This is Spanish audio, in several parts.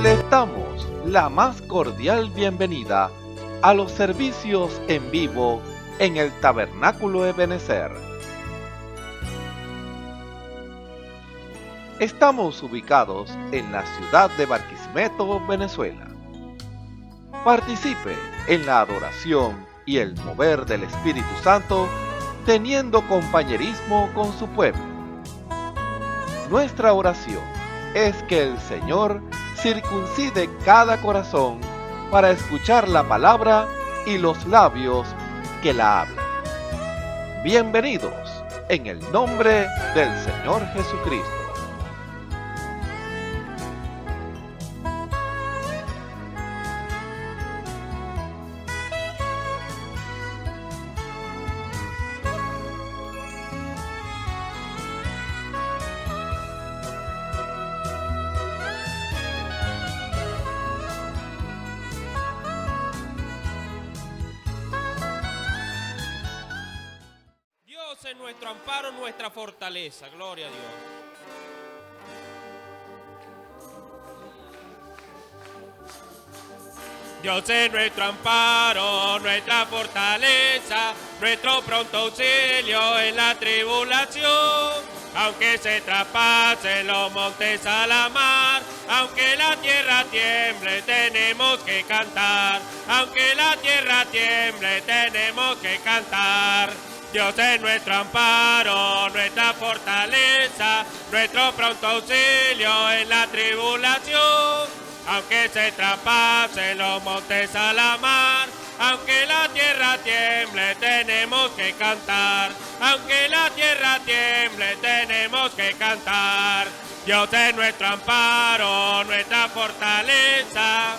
Les damos la más cordial bienvenida a los servicios en vivo en el Tabernáculo Ebenezer. Estamos ubicados en la ciudad de Barquisimeto, Venezuela. Participe en la adoración y el mover del Espíritu Santo, teniendo compañerismo con su pueblo. Nuestra oración es que el Señor circuncide cada corazón para escuchar la palabra y los labios que la hablan. Bienvenidos en el nombre del Señor Jesucristo. Es nuestro amparo, nuestra fortaleza. Gloria a Dios. Dios es nuestro amparo, nuestra fortaleza, nuestro pronto auxilio en la tribulación. Aunque se traspasen los montes a la mar, aunque la tierra tiemble, tenemos que cantar. Aunque la tierra tiemble, tenemos que cantar. Dios es nuestro amparo, nuestra fortaleza, nuestro pronto auxilio en la tribulación. Aunque se traspasen los montes a la mar, aunque la tierra tiemble, tenemos que cantar. Aunque la tierra tiemble, tenemos que cantar. Dios es nuestro amparo, nuestra fortaleza.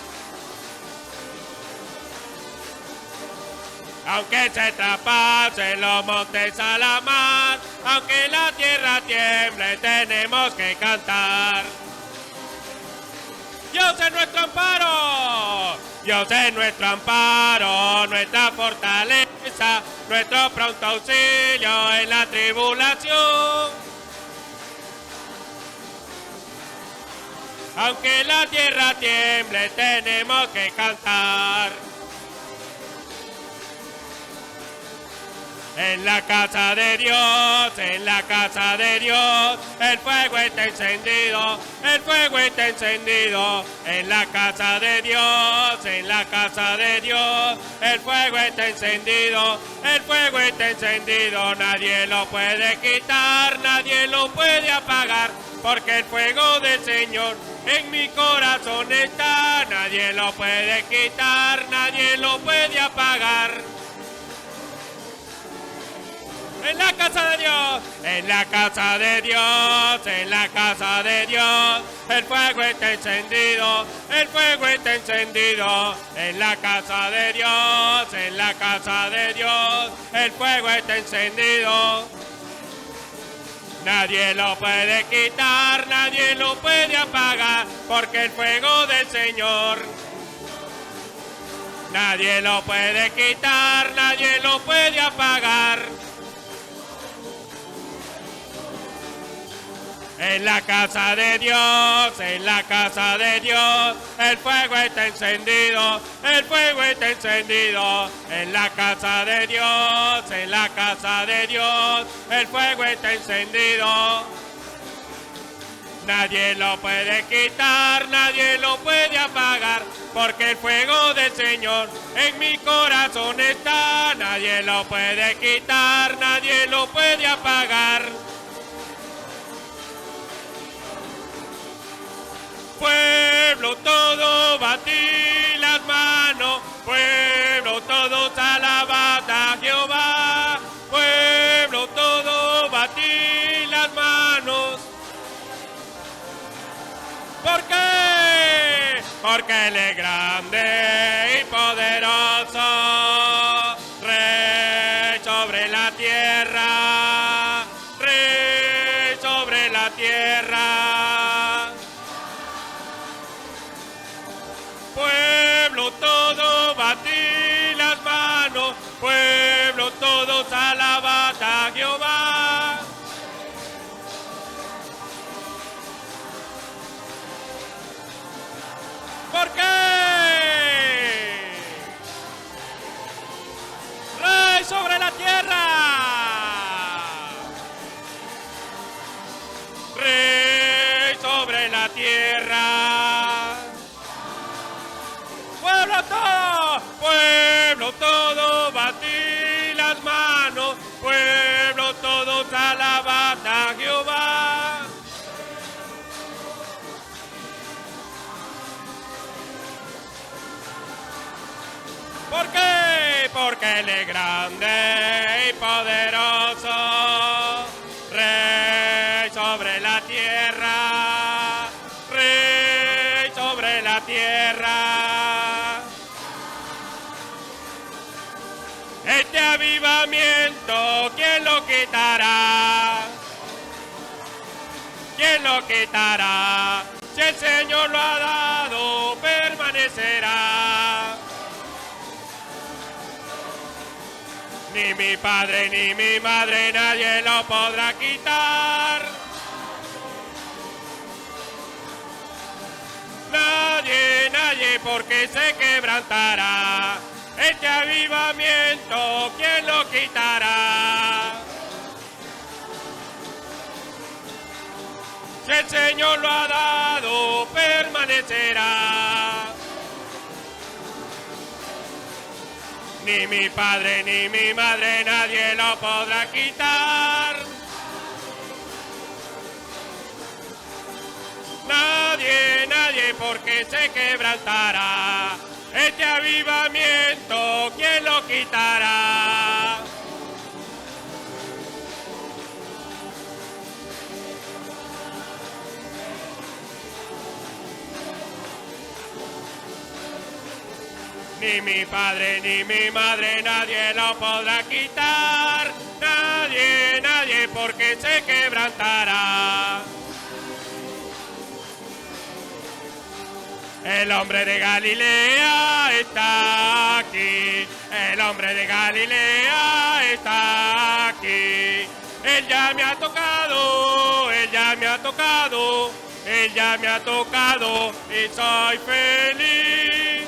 Aunque se traspasen los montes a la mar, aunque la tierra tiemble, tenemos que cantar. Dios es nuestro amparo, Dios es nuestro amparo, nuestra fortaleza, nuestro pronto auxilio en la tribulación. Aunque la tierra tiemble, tenemos que cantar. En la casa de Dios, en la casa de Dios, el fuego está encendido, el fuego está encendido. En la casa de Dios, en la casa de Dios, el fuego está encendido, el fuego está encendido. Nadie lo puede quitar, nadie lo puede apagar, porque el fuego del Señor en mi corazón está. Nadie lo puede quitar, nadie lo puede apagar. En la casa de Dios, en la casa de Dios, en la casa de Dios, el fuego está encendido, el fuego está encendido. En la casa de Dios, en la casa de Dios, el fuego está encendido. Nadie lo puede quitar, nadie lo puede apagar, porque el fuego del Señor. Nadie lo puede quitar, nadie lo puede apagar. En la casa de Dios, en la casa de Dios, el fuego está encendido, el fuego está encendido. En la casa de Dios, en la casa de Dios, el fuego está encendido. Nadie lo puede quitar, nadie lo puede apagar, porque el fuego del Señor en mi corazón está. Nadie lo puede quitar, nadie lo puede apagar. Pueblo todo, batí las manos, pueblo todos alabad a Jehová. Pueblo todo, batí las manos. ¿Por qué? Porque Él es grande y poderoso, Rey sobre la tierra, Rey sobre la tierra. Pueblo todo, batí las manos, pueblo todos alabad a Jehová. ¿Por qué? Rey sobre la tierra. Rey sobre la tierra. Pueblo todo, batí las manos. Pueblo todos, alabad a Jehová. ¿Por qué? Porque Él es grande y poderoso, Rey sobre la tierra, Rey sobre la tierra. Este avivamiento, ¿quién lo quitará? ¿Quién lo quitará? Si el Señor lo ha dado, permanecerá. Ni mi padre ni mi madre, nadie lo podrá quitar. Nadie, porque se quebrantará. Este avivamiento, ¿quién lo quitará? Si el Señor lo ha dado, permanecerá. Ni mi padre ni mi madre, nadie lo podrá quitar. Nadie, porque se quebrantará. Este avivamiento, ¿quién lo quitará? Ni mi padre ni mi madre, nadie lo podrá quitar. Nadie, porque se quebrantará. El hombre de Galilea está aquí. El hombre de Galilea está aquí. Él ya me ha tocado, Él ya me ha tocado, Él ya me ha tocado y soy feliz.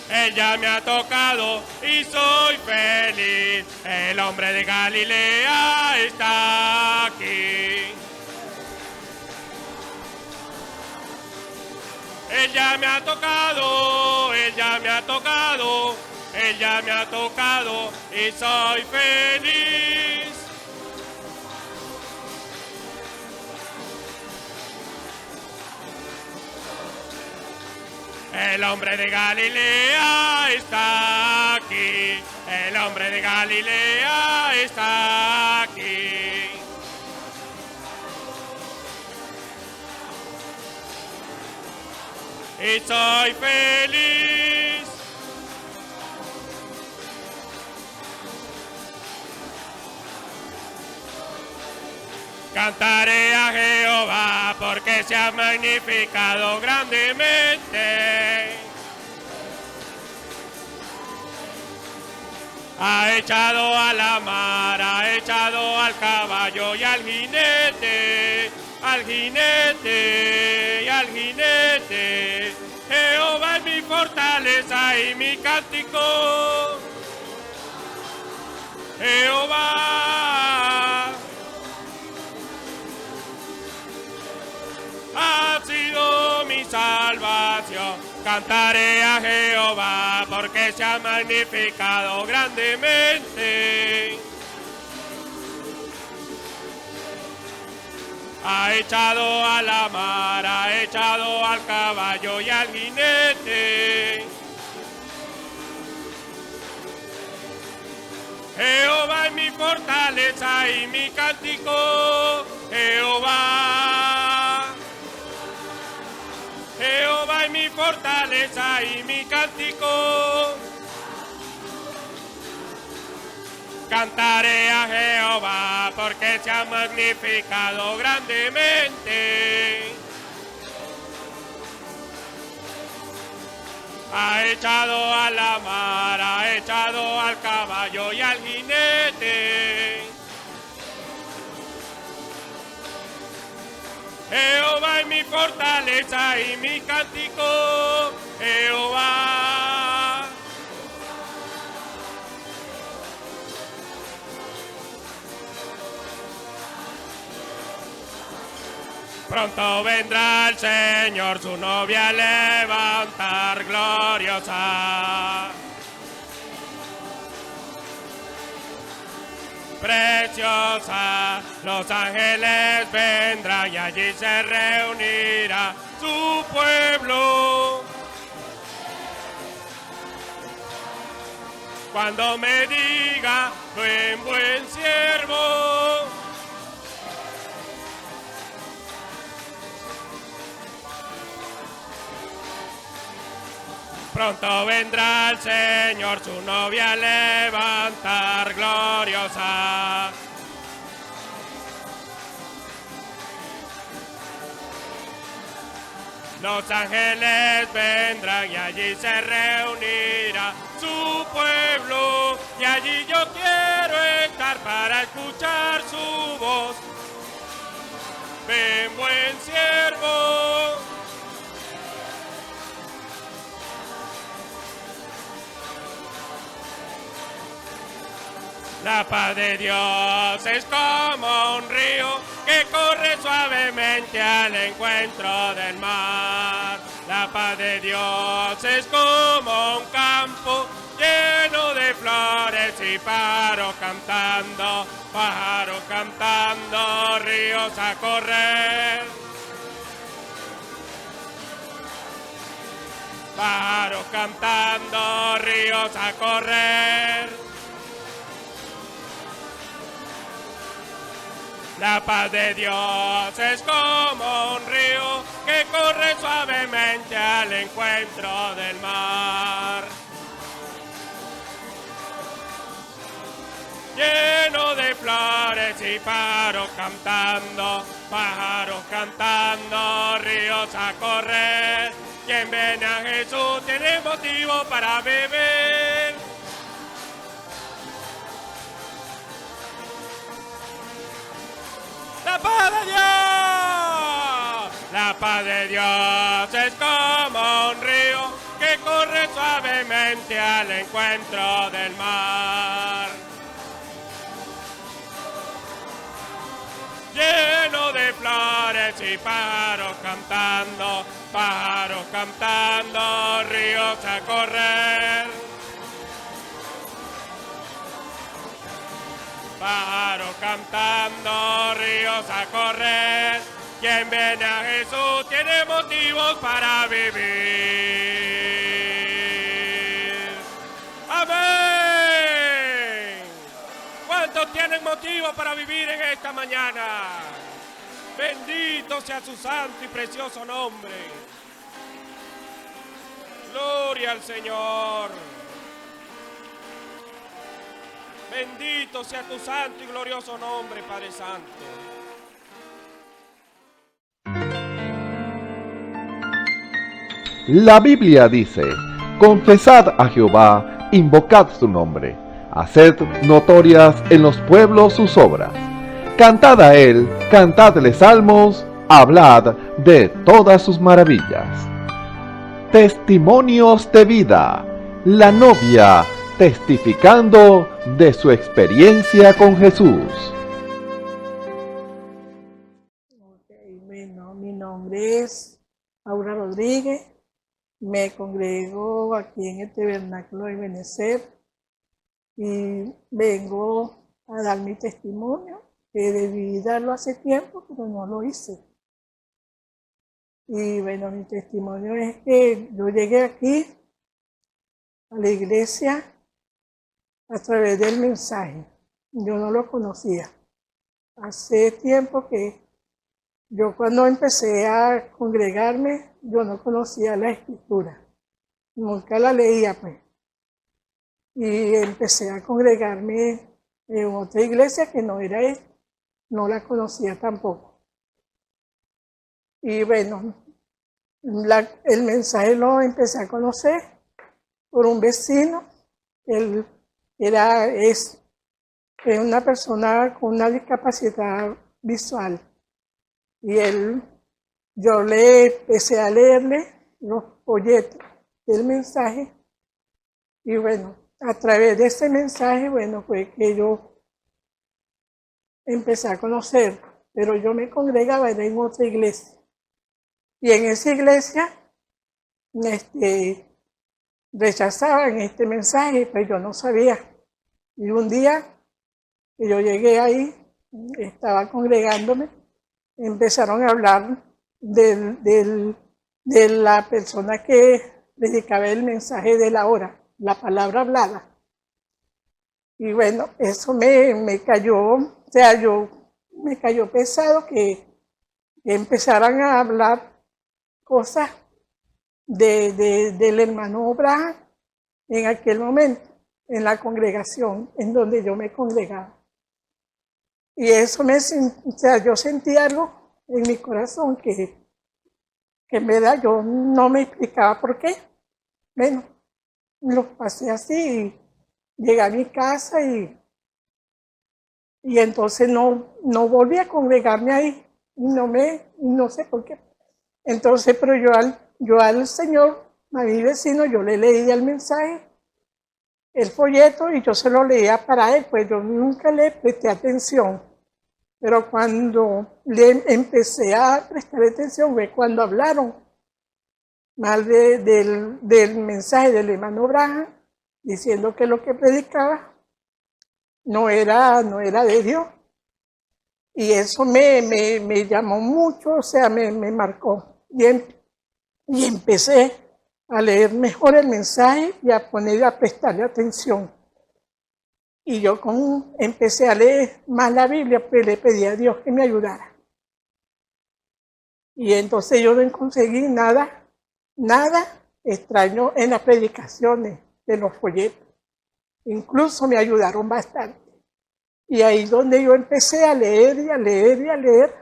Él ya me ha tocado y soy feliz. El hombre de Galilea está aquí. Él ya me ha tocado, Él ya me ha tocado, Él ya me ha tocado y soy feliz. El hombre de Galilea está aquí. El hombre de Galilea está aquí. Y soy feliz. Cantaré a Jehová porque se ha magnificado grandemente. Ha echado a la mar, ha echado al caballo y al jinete, al jinete y al jinete. Jehová es mi fortaleza y mi cántico. Jehová ha sido mi salvación. Cantaré a Jehová porque se ha magnificado grandemente. Ha echado a la mar, ha echado al caballo y al jinete. Jehová es mi fortaleza y mi cántico. Jehová es mi fortaleza y mi cántico. Cantaré a Jehová porque se ha magnificado grandemente. Ha echado a la mar, ha echado al caballo y al jinete. Jehová es mi fortaleza y mi cántico, Jehová. Pronto vendrá el Señor, su novia a levantar gloriosa. Preciosa, los ángeles vendrán y allí se reunirá su pueblo. Cuando me diga, buen siervo, pronto vendrá el Señor, su novia a levantar gloriosa. Los ángeles vendrán y allí se reunirá su pueblo. Y allí yo quiero estar para escuchar su voz. Ven, buen siervo. La paz de Dios es como un río que corre suavemente al encuentro del mar. La paz de Dios es como un campo lleno de flores y pájaros cantando, ríos a correr. Pájaros cantando, ríos a correr. La paz de Dios es como un río que corre suavemente al encuentro del mar. Lleno de flores y pájaros cantando, ríos a correr. Quien viene a Jesús tiene motivo para beber. ¡La paz de Dios! La paz de Dios es como un río que corre suavemente al encuentro del mar. Lleno de flores y pájaros cantando, ríos a correr. Pájaros cantando, ríos a correr. Quien viene a Jesús tiene motivos para vivir. ¡Amén! ¿Cuántos tienen motivos para vivir en esta mañana? Bendito sea su santo y precioso nombre. Gloria al Señor. Bendito sea tu santo y glorioso nombre, Padre Santo. La Biblia dice: confesad a Jehová, invocad su nombre, haced notorias en los pueblos sus obras. Cantad a él, cantadle salmos, hablad de todas sus maravillas. Testimonios de vida. La novia testificando de su experiencia con Jesús. Bueno, mi nombre es Aura Rodríguez. Me congrego aquí en el Tabernáculo de Benecer y vengo a dar mi testimonio, que debí darlo hace tiempo, pero no lo hice. Y bueno, mi testimonio es que yo llegué aquí a la iglesia a través del mensaje. Yo no lo conocía. Hace tiempo que yo cuando empecé a congregarme, yo no conocía la escritura. Nunca la leía, pues. Y empecé a congregarme en otra iglesia que no era esta. No la conocía tampoco. Y bueno, el mensaje lo empecé a conocer por un vecino. Él es una persona con una discapacidad visual. Y él yo le empecé a leerle los folletos del mensaje y bueno, a través de ese mensaje, bueno, fue que yo empecé a conocer, pero yo me congregaba en otra iglesia. Y en esa iglesia rechazaban este mensaje, pues yo no sabía. Y un día que yo llegué ahí, estaba congregándome, empezaron a hablar de la persona que predicaba el mensaje de la hora, la palabra hablada. Y bueno, eso me cayó, o sea, me cayó pesado que empezaran a hablar cosas del hermano Abraham en aquel momento, en la congregación en donde yo me congregaba. Y eso o sea, yo sentí algo en mi corazón que en verdad yo no me explicaba por qué. Bueno, lo pasé así y llegué a mi casa y entonces no volví a congregarme ahí. No sé por qué. Entonces, pero yo al Señor, a mi vecino, yo le leía el mensaje, el folleto, y yo se lo leía para él, pues yo nunca le presté atención. Pero cuando le empecé a prestar atención fue cuando hablaron mal del mensaje del hermano Abraham, diciendo que lo que predicaba no era de Dios. Y eso me llamó mucho, o sea, me marcó. Y empecé a leer mejor el mensaje y a prestarle atención. Y yo empecé a leer más la Biblia, pues le pedí a Dios que me ayudara. Y entonces yo no conseguí nada extraño en las predicaciones de los folletos. Incluso me ayudaron bastante. Y ahí donde yo empecé a leer y a leer y a leer.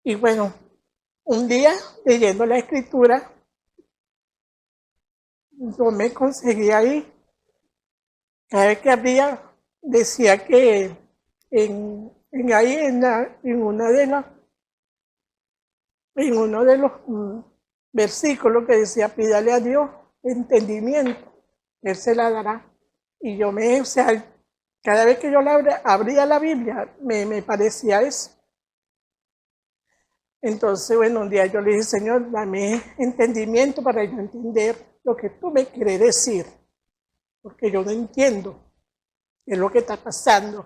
Y bueno, un día leyendo la escritura, yo me conseguí ahí. Cada vez que abría, decía que en uno de los versículos que decía, pídale a Dios entendimiento, Él se la dará. Y o sea, cada vez que yo abría la Biblia, me parecía eso. Entonces, bueno, un día yo le dije, Señor, dame entendimiento para yo entender lo que tú me quieres decir, porque yo no entiendo qué es lo que está pasando.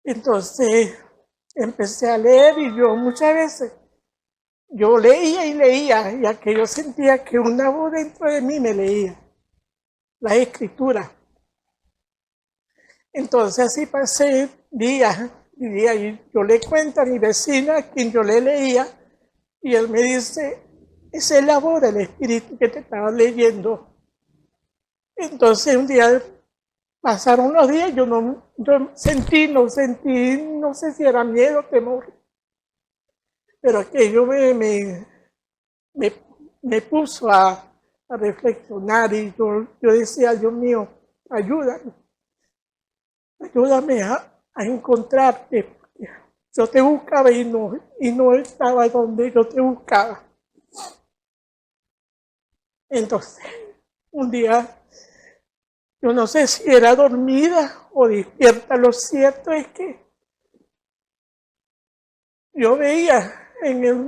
Entonces, empecé a leer y yo muchas veces, yo leía y leía, y aquello sentía que una voz dentro de mí me leía las escrituras. Entonces así pasé días y días, y yo le cuento a mi vecina a quien yo le leía, y él me dice, esa es la voz del Espíritu que te estaba leyendo. Entonces un día pasaron los días, yo no sentí, no sé si era miedo o temor, pero aquello me puso a reflexionar, y yo decía, Dios mío, ayúdame a encontrarte. Yo te buscaba y no estaba donde yo te buscaba. Entonces, un día, yo no sé si era dormida o despierta, lo cierto es que yo veía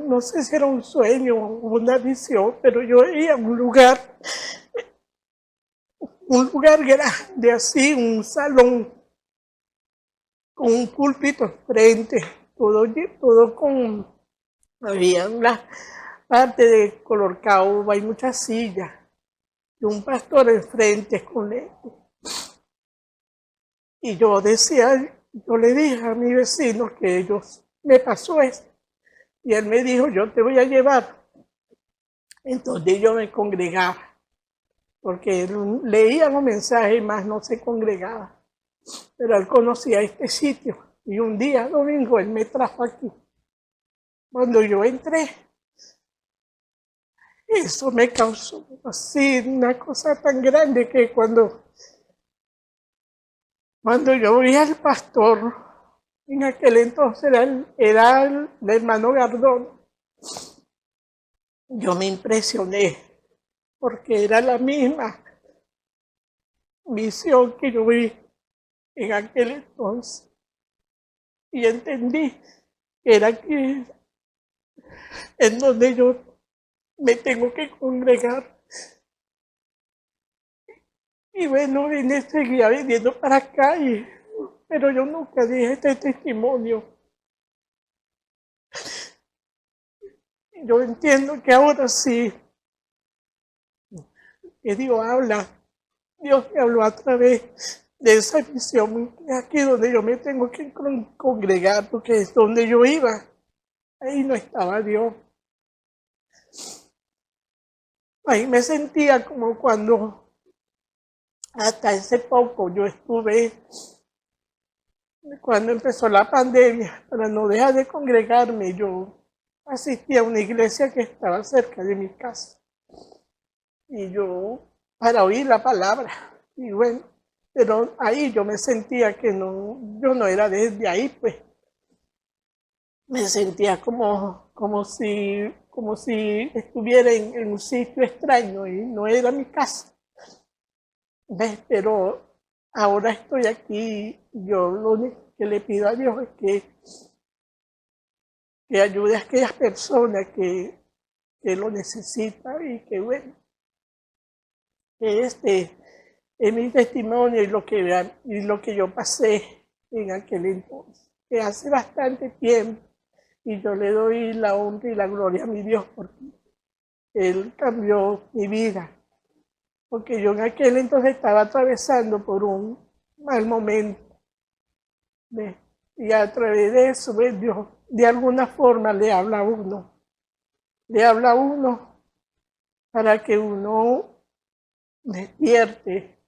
no sé si era un sueño o una visión, pero yo veía un lugar grande así, un salón con un púlpito enfrente, todo había una parte de color caoba y muchas sillas, y un pastor enfrente con él. Y yo le dije a mi vecino que me pasó esto, y él me dijo, yo te voy a llevar. Entonces yo me congregaba, porque él leía los mensajes más no se congregaba. Pero él conocía este sitio, y un día, domingo, él me trajo aquí. Cuando yo entré, eso me causó así una cosa tan grande que cuando yo vi al pastor, en aquel entonces era el hermano Gardón, yo me impresioné porque era la misma visión que yo vi en aquel entonces. Y entendí que era aquí en donde yo me tengo que congregar. Y bueno, vine, seguía viniendo para acá, pero yo nunca dije este testimonio. Yo entiendo que ahora sí, que Dios habla. Dios me habló a través de esa misión, aquí donde yo me tengo que congregar, porque es donde yo iba. Ahí no estaba Dios. Ahí me sentía como cuando hasta hace poco yo estuve, cuando empezó la pandemia, para no dejar de congregarme, yo asistí a una iglesia que estaba cerca de mi casa. Y yo, para oír la palabra, y bueno, pero ahí yo me sentía que no, yo no era desde ahí, pues. Me sentía como si estuviera en un sitio extraño y no era mi casa. ¿Ves? Pero ahora estoy aquí, yo lo único que le pido a Dios es que ayude a aquellas personas que lo necesitan y que bueno, que este es mi testimonio y lo que yo pasé en aquel entonces, que hace bastante tiempo, y yo le doy la honra y la gloria a mi Dios porque Él cambió mi vida, porque yo en aquel entonces estaba atravesando por un mal momento, ¿ves? Y a través de eso, ¿ves? Dios de alguna forma le habla a uno para que uno despierte,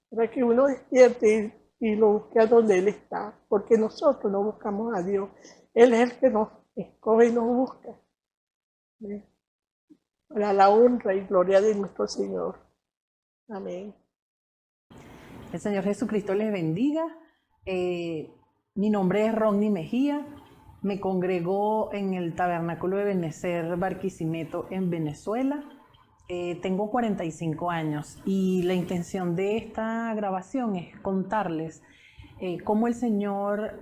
y lo busque a donde Él está, porque nosotros no buscamos a Dios, Él es el que nos escoge y nos busca. ¿Ves? Para la honra y gloria de nuestro Señor. Amén. El Señor Jesucristo les bendiga. Mi nombre es Ronnie Mejía. Me congrego en el Tabernáculo de Benecer Barquisimeto en Venezuela. Tengo 45 años y la intención de esta grabación es contarles cómo el Señor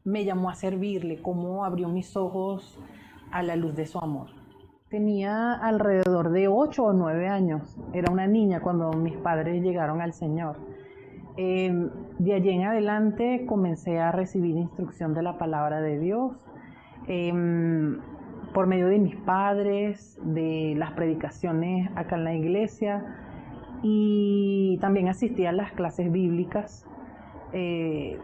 me llamó a servirle, cómo abrió mis ojos a la luz de su amor. Tenía alrededor de 8 o 9 años. Era una niña cuando mis padres llegaron al Señor. De allí en adelante comencé a recibir instrucción de la palabra de Dios por medio de mis padres, de las predicaciones acá en la iglesia, y también asistí a las clases bíblicas que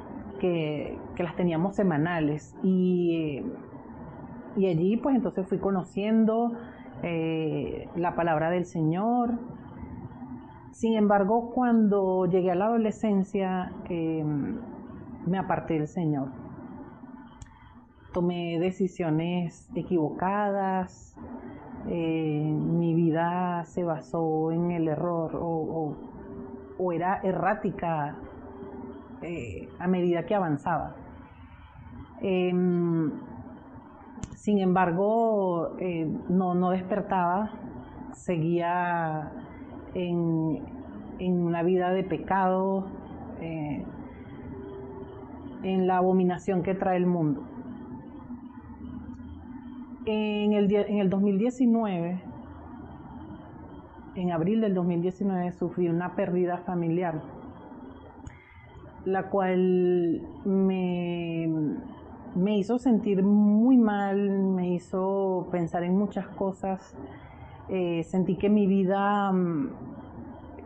las teníamos semanales, y allí pues entonces fui conociendo la palabra del Señor. Sin embargo, cuando llegué a la adolescencia, me aparté del Señor. Tomé decisiones equivocadas, mi vida se basó en el error o era errática a medida que avanzaba. Sin embargo, no despertaba, seguía en una vida de pecado, en la abominación que trae el mundo. En el 2019, en abril del 2019, sufrí una pérdida familiar, la cual me hizo sentir muy mal, me hizo pensar en muchas cosas. Sentí que mi vida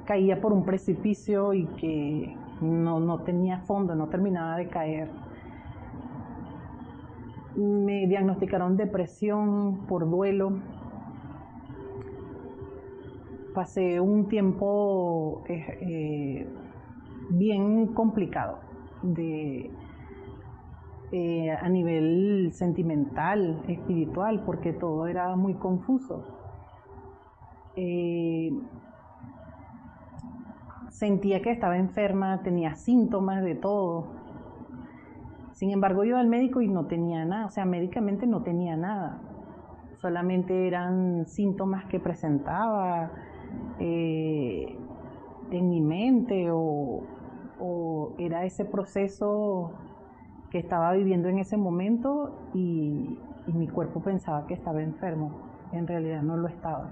caía por un precipicio y que no tenía fondo, no terminaba de caer. Me diagnosticaron depresión por duelo. Pasé un tiempo bien complicado a nivel sentimental, espiritual, porque todo era muy confuso. Sentía que estaba enferma, tenía síntomas de todo. Sin embargo, iba al médico y no tenía nada, o sea, médicamente no tenía nada. solamente eran síntomas que presentaba en mi mente o era ese proceso que estaba viviendo en ese momento y mi cuerpo pensaba que estaba enfermo. En realidad no lo estaba.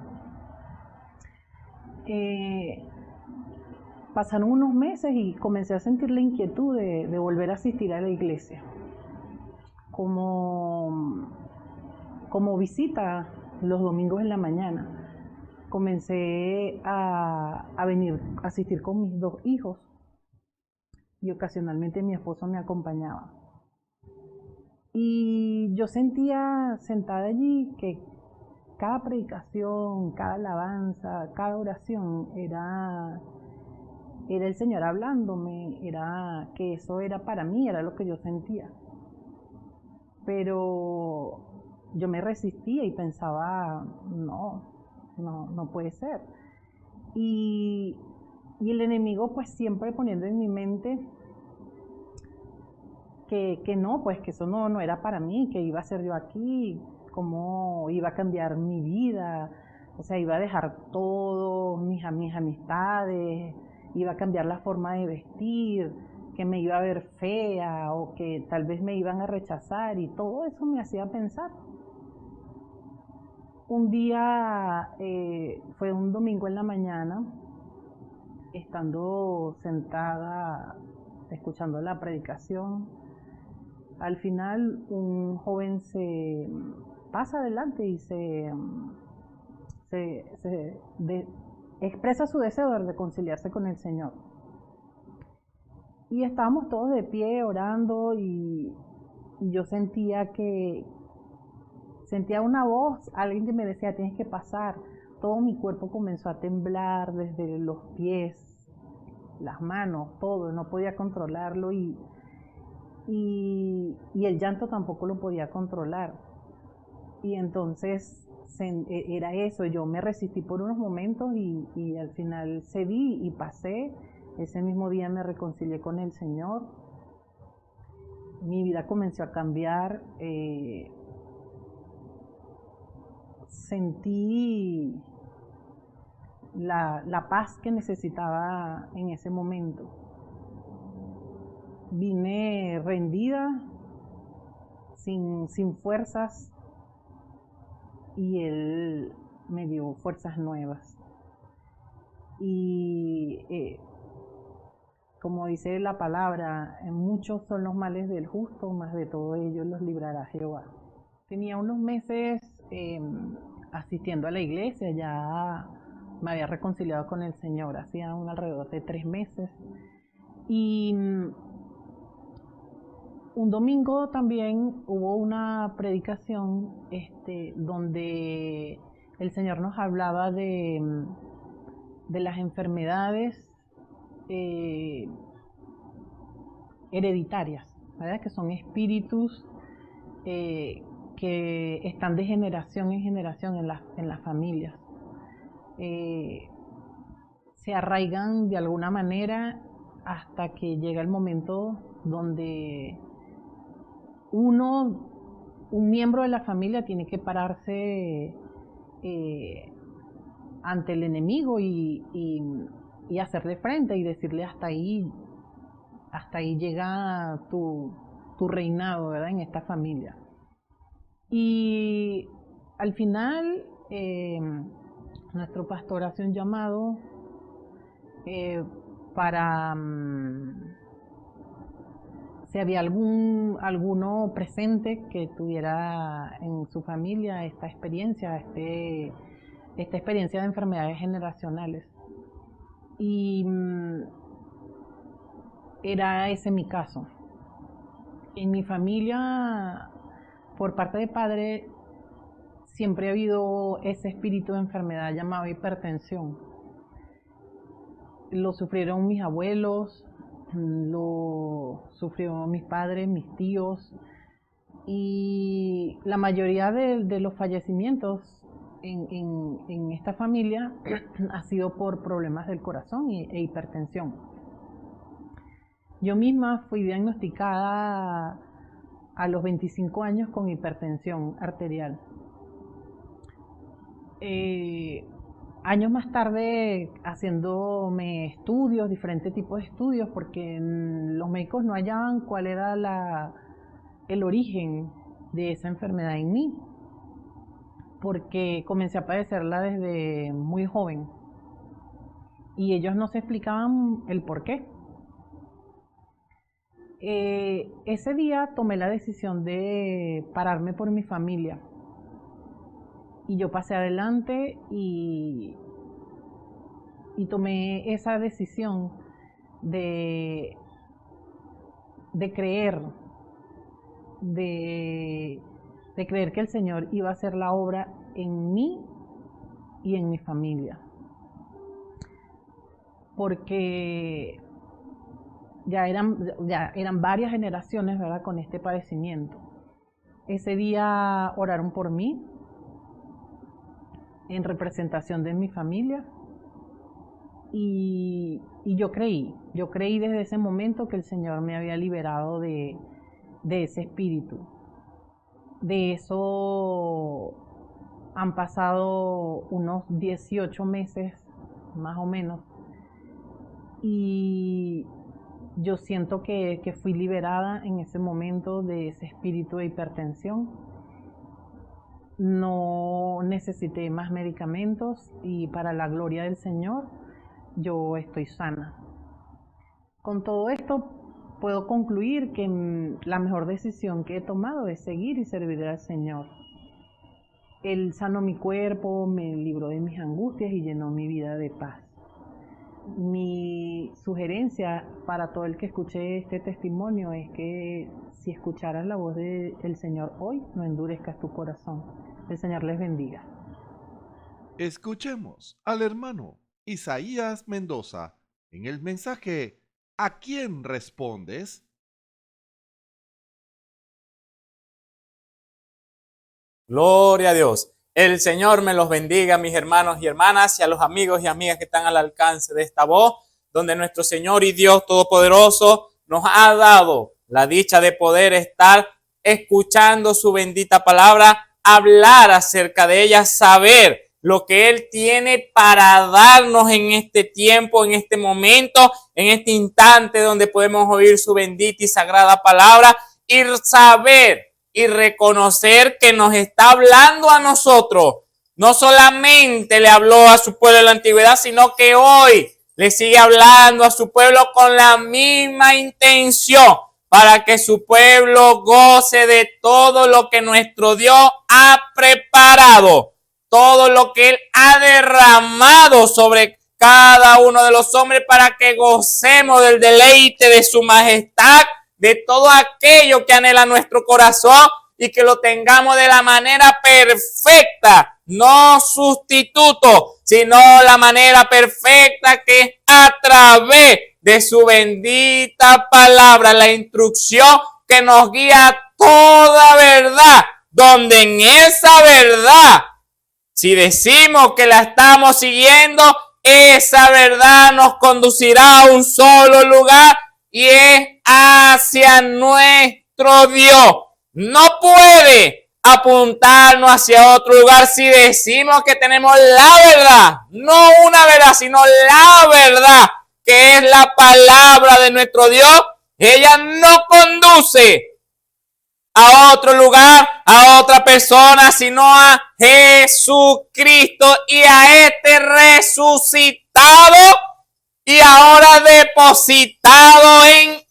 Pasaron unos meses y comencé a sentir la inquietud de volver a asistir a la iglesia como visita los domingos en la mañana. Comencé a venir a asistir con mis 2 hijos y ocasionalmente mi esposo me acompañaba. Y yo sentía sentada allí que cada predicación, cada alabanza, cada oración era el Señor hablándome, era que eso era para mí, era lo que yo sentía. Pero yo me resistía y pensaba, no puede ser. Y el enemigo pues siempre poniendo en mi mente que no, pues que eso no era para mí, que iba a ser yo aquí, cómo iba a cambiar mi vida, o sea, iba a dejar todo, mis amistades, iba a cambiar la forma de vestir, que me iba a ver fea o que tal vez me iban a rechazar y todo eso me hacía pensar. Un día, fue un domingo en la mañana, estando sentada escuchando la predicación, al final un joven se pasa adelante y expresa su deseo de reconciliarse con el Señor. Y estábamos todos de pie orando y yo sentía una voz, alguien que me decía, tienes que pasar. Todo mi cuerpo comenzó a temblar, desde los pies, las manos, todo, no podía controlarlo y el llanto tampoco lo podía controlar. Y entonces era eso, yo me resistí por unos momentos y al final cedí y pasé. Ese mismo día me reconcilié con el Señor. Mi vida comenzó a cambiar. Sentí la paz que necesitaba en ese momento. Vine rendida, sin fuerzas, y Él me dio fuerzas nuevas. Y como dice la palabra, muchos son los males del justo, mas de todo ello los librará Jehová. Tenía unos meses asistiendo a la iglesia, ya me había reconciliado con el Señor, hacía alrededor de 3 meses. Y un domingo también hubo una predicación donde el Señor nos hablaba de las enfermedades hereditarias, ¿verdad? Que son espíritus que están de generación en generación en las familias. Se arraigan de alguna manera hasta que llega el momento donde un miembro de la familia tiene que pararse ante el enemigo y hacerle frente y decirle hasta ahí llega tu reinado, ¿verdad? En esta familia. Y al final nuestro pastor hace un llamado para si había alguno presente que tuviera en su familia esta experiencia de enfermedades generacionales. Y era ese mi caso. En mi familia, por parte de padre, siempre ha habido ese espíritu de enfermedad llamado hipertensión. Lo sufrieron mis abuelos, lo sufrieron mis padres, mis tíos, y la mayoría de los fallecimientos en esta familia ha sido por problemas del corazón e hipertensión. Yo misma fui diagnosticada a los 25 años con hipertensión arterial años más tarde, haciéndome estudios, diferentes tipos de estudios, porque los médicos no hallaban cuál era el origen de esa enfermedad en mí, porque comencé a padecerla desde muy joven y ellos no se explicaban el por qué. Ese día tomé la decisión de pararme por mi familia y yo pasé adelante y tomé esa decisión de creer, de creer que el Señor iba a hacer la obra en mí y en mi familia, porque ya eran varias generaciones, ¿verdad?, con este padecimiento. Ese día oraron por mí en representación de mi familia y yo creí desde ese momento que el Señor me había liberado de ese espíritu. De eso han pasado unos 18 meses más o menos y yo siento que fui liberada en ese momento de ese espíritu de hipertensión. No necesité más medicamentos y para la gloria del Señor yo estoy sana. Con todo esto puedo concluir que la mejor decisión que he tomado es seguir y servir al Señor. Él sanó mi cuerpo, me libró de mis angustias y llenó mi vida de paz. Mi sugerencia para todo el que escuche este testimonio es que si escucharas la voz del Señor hoy, no endurezcas tu corazón. El Señor les bendiga. Escuchemos al hermano Isaías Mendoza en el mensaje ¿A quién respondes? Gloria a Dios. El Señor me los bendiga, mis hermanos y hermanas, y a los amigos y amigas que están al alcance de esta voz, donde nuestro Señor y Dios Todopoderoso nos ha dado la dicha de poder estar escuchando su bendita palabra, hablar acerca de ella, saber lo que Él tiene para darnos en este tiempo, en este momento, en este instante donde podemos oír su bendita y sagrada palabra y saber y reconocer que nos está hablando a nosotros. No solamente le habló a su pueblo en la antigüedad, sino que hoy le sigue hablando a su pueblo con la misma intención, para que su pueblo goce de todo lo que nuestro Dios ha preparado, todo lo que Él ha derramado sobre cada uno de los hombres, para que gocemos del deleite de su majestad, de todo aquello que anhela nuestro corazón y que lo tengamos de la manera perfecta, no sustituto, sino la manera perfecta que es a través de su bendita palabra, la instrucción que nos guía a toda verdad, donde en esa verdad, si decimos que la estamos siguiendo, esa verdad nos conducirá a un solo lugar y es hacia nuestro Dios. No puede apuntarnos hacia otro lugar si decimos que tenemos la verdad, no una verdad, sino la verdad, que es la palabra de nuestro Dios. Ella no conduce a otro lugar, a otra persona, sino a Jesucristo y a este resucitado y ahora depositado en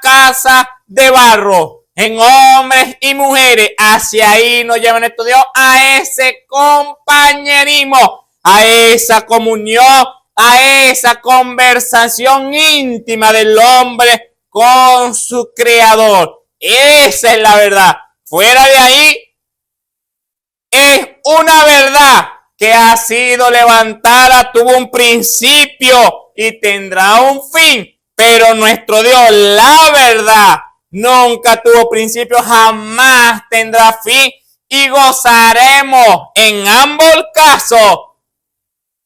casa de barro, en hombres y mujeres. Hacia ahí nos lleva nuestro Dios, a ese compañerismo, a esa comunión, a esa conversación íntima del hombre con su Creador. Esa es la verdad. Fuera de ahí, es una verdad que ha sido levantada, tuvo un principio y tendrá un fin. Pero nuestro Dios, la verdad, nunca tuvo principio, jamás tendrá fin. Y gozaremos en ambos casos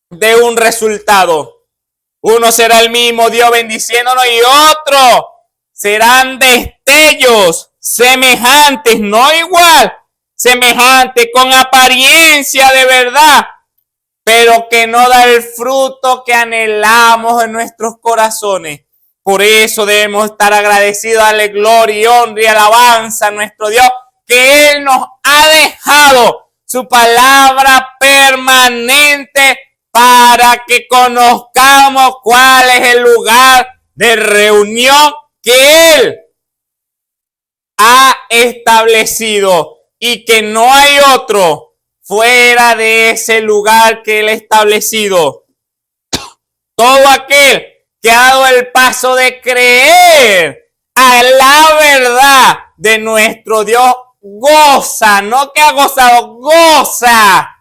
de un resultado. Uno será el mismo Dios bendiciéndonos y otro serán destellos semejantes, no igual, semejantes, con apariencia de verdad, pero que no da el fruto que anhelamos en nuestros corazones. Por eso debemos estar agradecidos, darle gloria y honra y alabanza a nuestro Dios, que Él nos ha dejado su palabra permanente para que conozcamos cuál es el lugar de reunión que Él ha establecido y que no hay otro fuera de ese lugar que Él ha establecido. Todo aquel que ha dado el paso de creer a la verdad de nuestro Dios goza, no que ha gozado, goza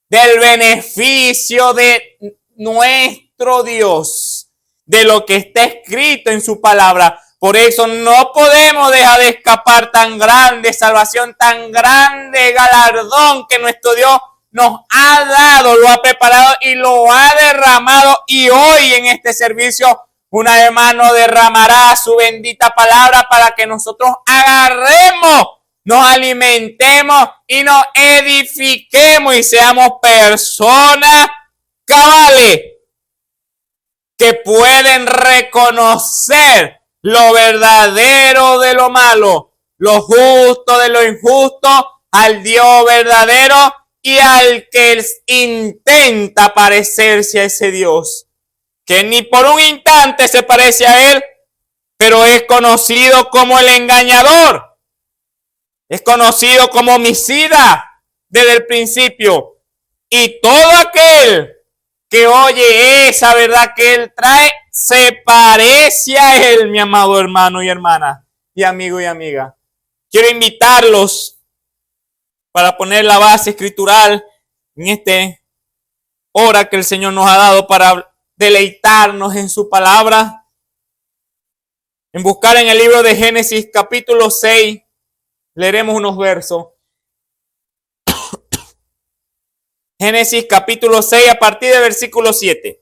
del beneficio de nuestro Dios, de lo que está escrito en su palabra. Por eso no podemos dejar de escapar tan grande salvación, tan grande galardón que nuestro Dios nos ha dado, lo ha preparado y lo ha derramado. Y hoy en este servicio, una vez más nos derramará su bendita palabra para que nosotros agarremos, nos alimentemos y nos edifiquemos y seamos personas cabales que pueden reconocer lo verdadero de lo malo, lo justo de lo injusto, al Dios verdadero y al que intenta parecerse a ese Dios, que ni por un instante se parece a Él, pero es conocido como el engañador, es conocido como homicida desde el principio. Y todo aquel que oye esa verdad que Él trae, se parece a Él, mi amado hermano y hermana, y amigo y amiga. Quiero invitarlos para poner la base escritural en esta hora que el Señor nos ha dado para deleitarnos en su palabra. En buscar en el libro de Génesis capítulo 6, leeremos unos versos. Génesis capítulo 6 a partir del versículo 7.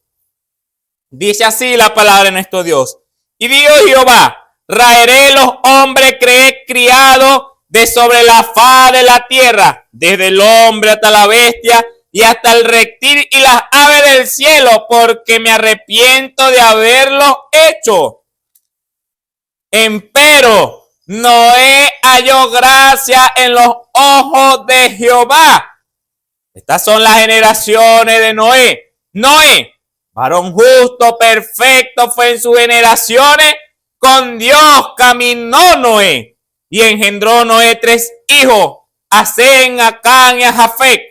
Dice así la palabra de nuestro Dios. Y dijo Jehová, raeré los hombres que he criado de sobre la faz de la tierra, desde el hombre hasta la bestia y hasta el reptil y las aves del cielo, porque me arrepiento de haberlo hecho. Empero Noé halló gracia en los ojos de Jehová. Estas son las generaciones de Noé. Noé, varón justo, perfecto, fue en sus generaciones. Con Dios caminó Noé. Y engendró Noé 3 hijos, a Sem, a Cam y a Jafet.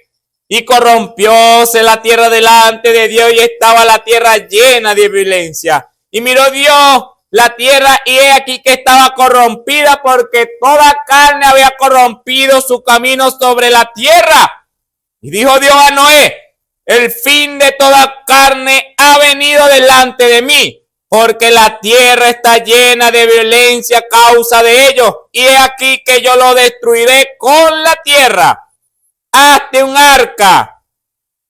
Y corrompióse la tierra delante de Dios, y estaba la tierra llena de violencia. Y miró Dios la tierra, y he aquí que estaba corrompida, porque toda carne había corrompido su camino sobre la tierra. Y dijo Dios a Noé, el fin de toda carne ha venido delante de mí, porque la tierra está llena de violencia a causa de ellos. Y he aquí que yo lo destruiré con la tierra. Hazte un arca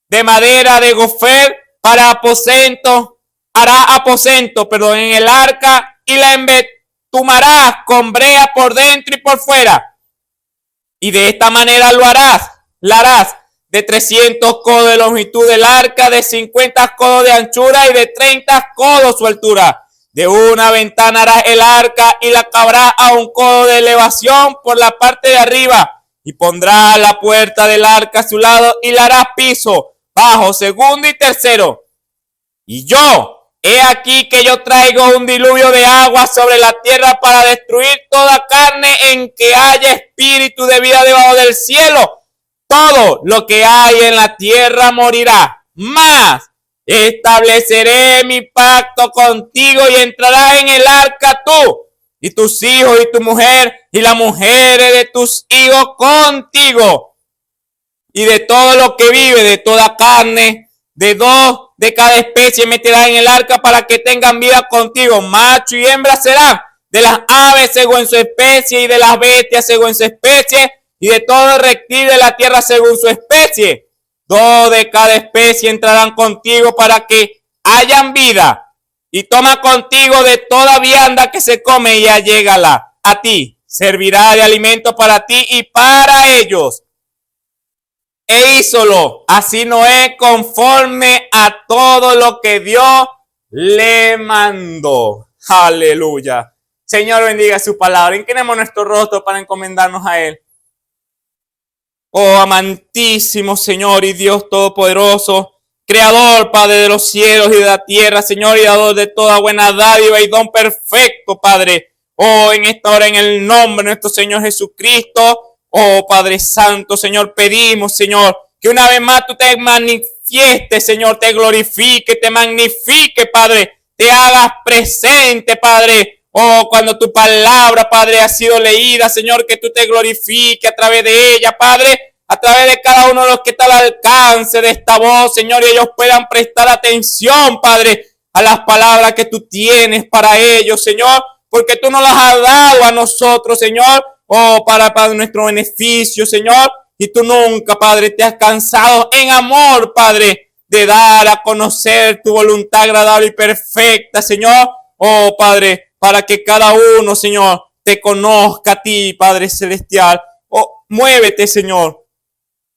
de madera de gofer para aposento. Hará aposento, en el arca, y la embetumarás con brea por dentro y por fuera. Y de esta manera la harás de 300 codos de longitud del arca, de 50 codos de anchura y de 30 codos su altura. De una ventana harás el arca y la cabrás a 1 codo de elevación por la parte de arriba. Y pondrás la puerta del arca a su lado y la harás piso, bajo, segundo y tercero. Y yo, he aquí que yo traigo un diluvio de agua sobre la tierra para destruir toda carne en que haya espíritu de vida debajo del cielo. Todo lo que hay en la tierra morirá. Mas estableceré mi pacto contigo y entrarás en el arca tú y tus hijos y tu mujer y las mujeres de tus hijos contigo. Y de todo lo que vive, de toda carne, de 2 de cada especie meterás en el arca para que tengan vida contigo. Macho y hembra serán, de las aves según su especie y de las bestias según su especie, y de todo reptil de la tierra según su especie. 2 de cada especie entrarán contigo para que hayan vida. Y toma contigo de toda vianda que se come y allégala a ti. Servirá de alimento para ti y para ellos. E hízolo. Así Noé conforme a todo lo que Dios le mandó. Aleluya. Señor, bendiga su palabra. Inclinemos nuestro rostro para encomendarnos a Él. Oh, amantísimo Señor y Dios Todopoderoso, Creador, Padre de los cielos y de la tierra, Señor, y dador de toda buena dádiva y don perfecto, Padre. Oh, en esta hora, en el nombre de nuestro Señor Jesucristo, oh, Padre Santo, Señor, pedimos, Señor, que una vez más tú te manifiestes, Señor, te glorifique, te magnifique, Padre, te hagas presente, Padre. Oh, cuando tu palabra, Padre, ha sido leída, Señor, que tú te glorifiques a través de ella, Padre, a través de cada uno de los que está al alcance de esta voz, Señor, y ellos puedan prestar atención, Padre, a las palabras que tú tienes para ellos, Señor, porque tú nos las has dado a nosotros, Señor, oh, para nuestro beneficio, Señor, y tú nunca, Padre, te has cansado en amor, Padre, de dar a conocer tu voluntad agradable y perfecta, Señor, oh, Padre, para que cada uno, Señor, te conozca a ti, Padre Celestial. Oh, muévete, Señor,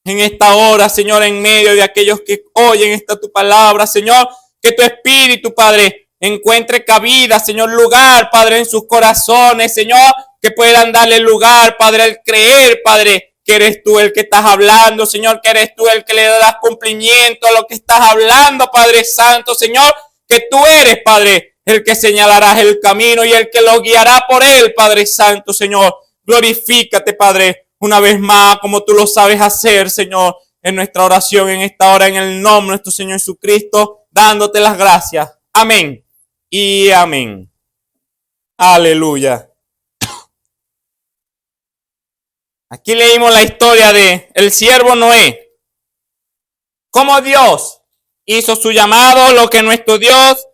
en esta hora, Señor, en medio de aquellos que oyen esta tu palabra, Señor, que tu Espíritu, Padre, encuentre cabida, Señor, lugar, Padre, en sus corazones, Señor, que puedan darle lugar, Padre, al creer, Padre, que eres tú el que estás hablando, Señor, que eres tú el que le das cumplimiento a lo que estás hablando, Padre Santo, Señor, que tú eres, Padre, el que señalará el camino y el que lo guiará por él, Padre Santo, Señor. Glorifícate, Padre, una vez más, como tú lo sabes hacer, Señor, en nuestra oración, en esta hora, en el nombre de nuestro Señor Jesucristo, dándote las gracias. Amén y amén. Aleluya. Aquí leímos la historia de el siervo Noé. Cómo Dios hizo su llamado, lo que nuestro Dios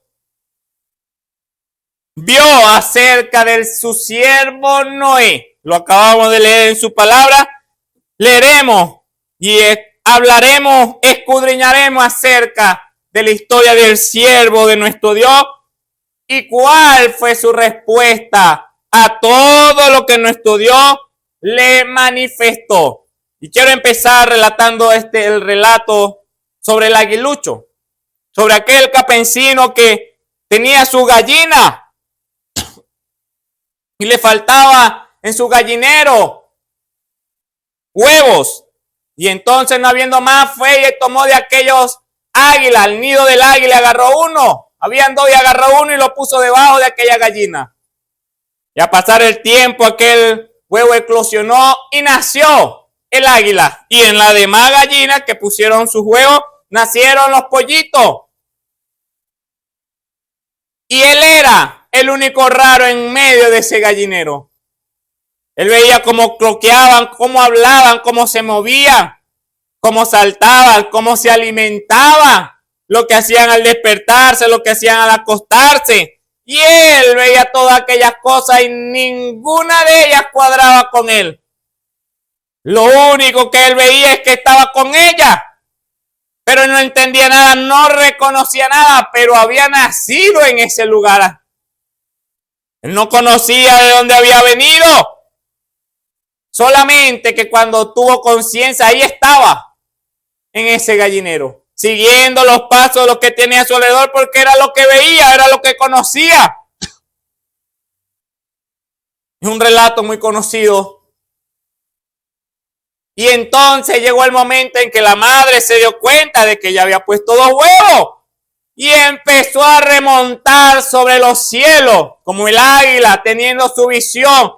vio acerca de su siervo Noé. Lo acabamos de leer en su palabra. Leeremos y hablaremos, escudriñaremos acerca de la historia del siervo de nuestro Dios y cuál fue su respuesta a todo lo que nuestro Dios le manifestó. Y quiero empezar relatando el relato sobre el aguilucho, sobre aquel campesino que tenía su gallina y le faltaba en su gallinero huevos. Y entonces, no habiendo más, fue y tomó de aquellos águilas, el nido del águila, agarró uno. Habían dos y agarró uno y lo puso debajo de aquella gallina. Y a pasar el tiempo, aquel huevo eclosionó y nació el águila. Y en las demás gallinas que pusieron sus huevos, nacieron los pollitos. Y él era el único raro en medio de ese gallinero. Él veía cómo cloqueaban, cómo hablaban, cómo se movían, cómo saltaban, cómo se alimentaban, lo que hacían al despertarse, lo que hacían al acostarse. Y él veía todas aquellas cosas y ninguna de ellas cuadraba con él. Lo único que él veía es que estaba con ella. Pero no entendía nada, no reconocía nada, pero había nacido en ese lugar. Él no conocía de dónde había venido. Solamente que cuando tuvo conciencia, ahí estaba, en ese gallinero, siguiendo los pasos de los que tenía a su alrededor, porque era lo que veía, era lo que conocía. Es un relato muy conocido. Y entonces llegó el momento en que la madre se dio cuenta de que ya había puesto dos huevos. Y empezó a remontar sobre los cielos, como el águila, teniendo su visión.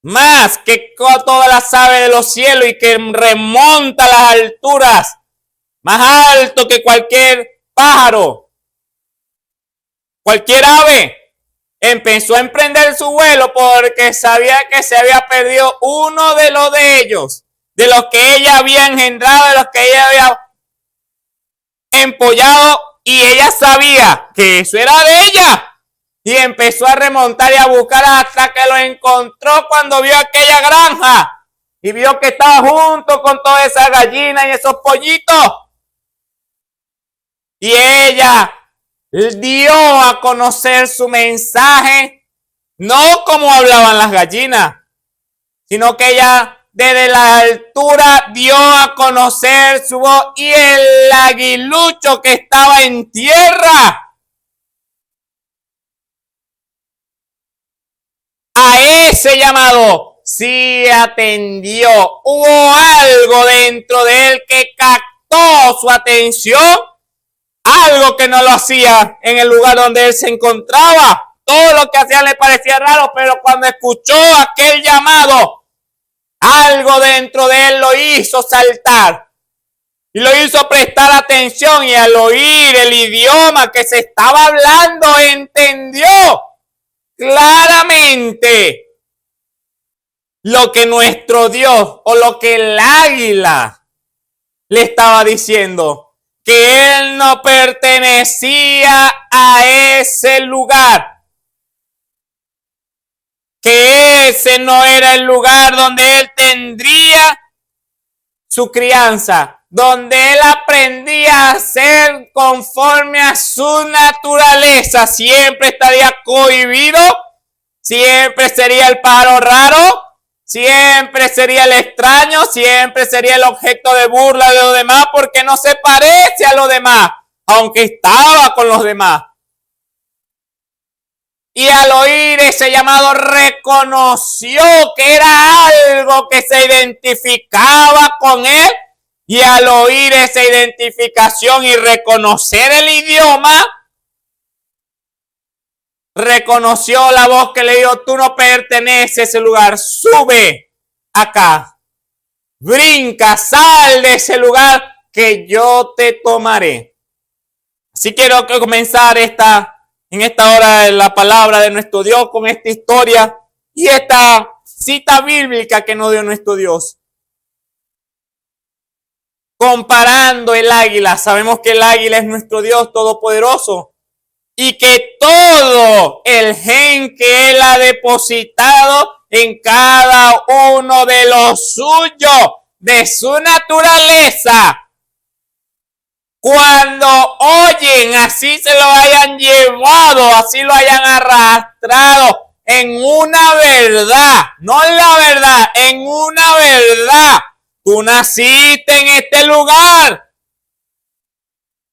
Más que todas las aves de los cielos y que remonta a las alturas. Más alto que cualquier pájaro. Cualquier ave. Empezó a emprender su vuelo porque sabía que se había perdido uno de los de ellos, de los que ella había engendrado, de los que ella había empollado, y ella sabía que eso era de ella. Y empezó a remontar y a buscar hasta que lo encontró cuando vio aquella granja y vio que estaba junto con todas esas gallinas y esos pollitos. Y ella dio a conocer su mensaje, no como hablaban las gallinas, sino que ella desde la altura dio a conocer su voz y el aguilucho que estaba en tierra a ese llamado sí atendió. Hubo algo dentro de él que captó su atención, algo que no lo hacía en el lugar donde él se encontraba. Todo lo que hacía le parecía raro, pero cuando escuchó aquel llamado, algo dentro de él lo hizo saltar y lo hizo prestar atención, y al oír el idioma que se estaba hablando, entendió claramente lo que nuestro Dios o lo que el águila le estaba diciendo, que él no pertenecía a ese lugar, que ese no era el lugar donde él tendría su crianza, donde él aprendía a ser conforme a su naturaleza. Siempre estaría cohibido, siempre sería el pájaro raro, siempre sería el extraño, siempre sería el objeto de burla de los demás, porque no se parece a los demás, aunque estaba con los demás. Y al oír ese llamado reconoció que era algo que se identificaba con él, y al oír esa identificación y reconocer el idioma, reconoció la voz que le dijo: tú no perteneces a ese lugar, sube acá, brinca, sal de ese lugar que yo te tomaré. Así quiero comenzar en esta hora la palabra de nuestro Dios con esta historia y esta cita bíblica que nos dio nuestro Dios. Comparando el águila, sabemos que el águila es nuestro Dios todopoderoso y que todo el gen que Él ha depositado en cada uno de los suyos, de su naturaleza, cuando oyen, así se lo hayan llevado, así lo hayan arrastrado en una verdad, no en la verdad, en una verdad. Tú naciste en este lugar,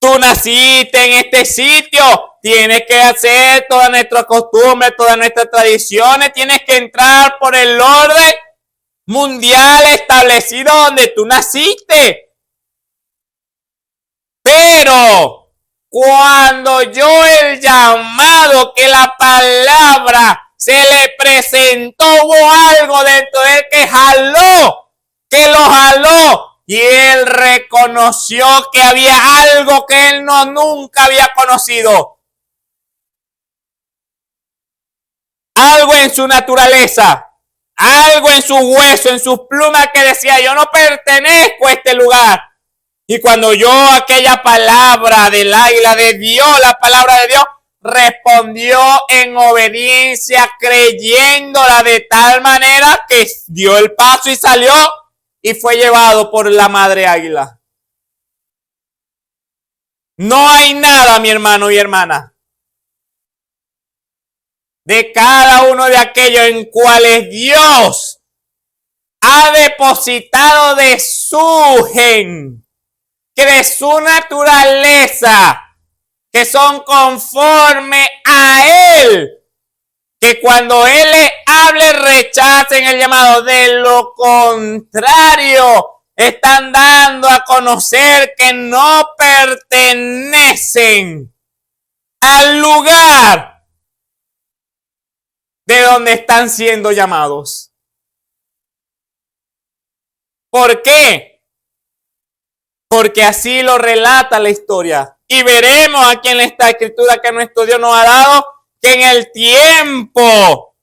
tú naciste en este sitio, tienes que hacer todas nuestras costumbres, todas nuestras tradiciones, tienes que entrar por el orden mundial establecido donde tú naciste. Pero cuando oyó el llamado, que la palabra se le presentó, hubo algo dentro de él que lo jaló, y él reconoció que había algo que él nunca había conocido. Algo en su naturaleza, algo en su hueso, en sus plumas, que decía: yo no pertenezco a este lugar. Y cuando oyó aquella palabra del águila de Dios, la palabra de Dios, respondió en obediencia, creyéndola de tal manera que dio el paso y salió y fue llevado por la madre águila. No hay nada, mi hermano y hermana, de cada uno de aquellos en cuales Dios ha depositado de su gen, que de su naturaleza, que son conforme a Él, que cuando Él le hable rechacen el llamado. De lo contrario, están dando a conocer que no pertenecen al lugar de donde están siendo llamados. ¿Por qué? Porque así lo relata la historia. Y veremos aquí en esta escritura que nuestro Dios nos ha dado, que en el tiempo,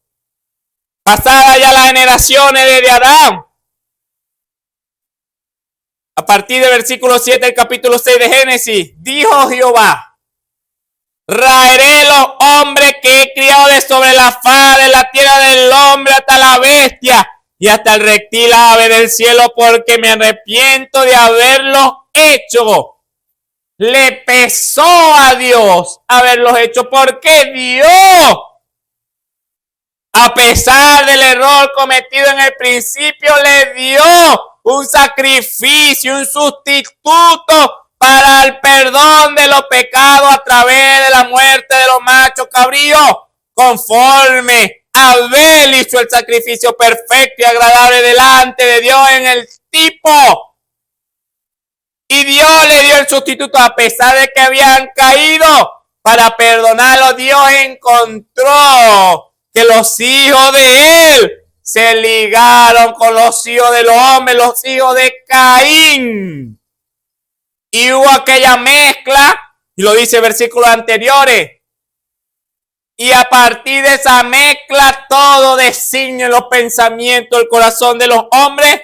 pasada ya las generaciones desde Adán, a partir del versículo 7 del capítulo 6 de Génesis, dijo Jehová: raeré los hombres que he criado de sobre la faz de la tierra del hombre hasta la bestia y hasta el reptil ave del cielo, porque me arrepiento de haberlos hecho. Le pesó a Dios haberlos hecho, porque Dios A pesar del error cometido en el principio, le dio un sacrificio, un sustituto para el perdón de los pecados a través de la muerte de los machos cabríos. Conforme Abel hizo el sacrificio perfecto y agradable delante de Dios en el tipo. Y Dios le dio el sustituto a pesar de que habían caído. Para perdonarlos, Dios encontró que los hijos de él se ligaron con los hijos del hombre, los hijos de Caín. Y hubo aquella mezcla, y lo dice versículos anteriores. Y a partir de esa mezcla, todo designio en los pensamientos, el corazón de los hombres,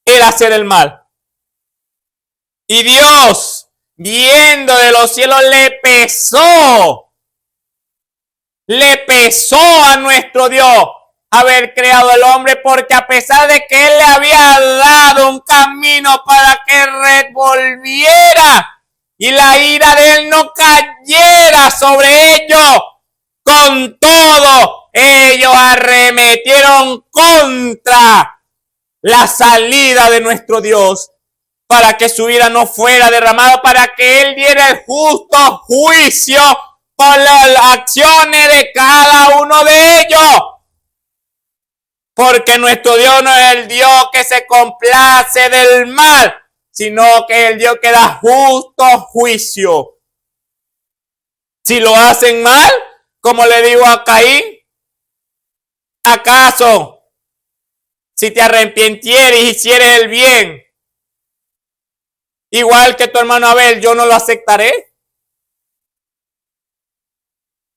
era hacer el mal. Y Dios, viendo de los cielos, le pesó a nuestro Dios haber creado al hombre, porque a pesar de que Él le había dado un camino para que revolviera y la ira de Él no cayera sobre ellos, con todo, ellos arremetieron contra la salida de nuestro Dios, para que su ira no fuera derramada, para que Él diera el justo juicio por las acciones de cada uno de ellos. Porque nuestro Dios no es el Dios que se complace del mal, sino que es el Dios que da justo juicio. Si lo hacen mal, como le digo a Caín, ¿acaso si te arrepintieres y hicieres el bien, igual que tu hermano Abel, yo no lo aceptaré?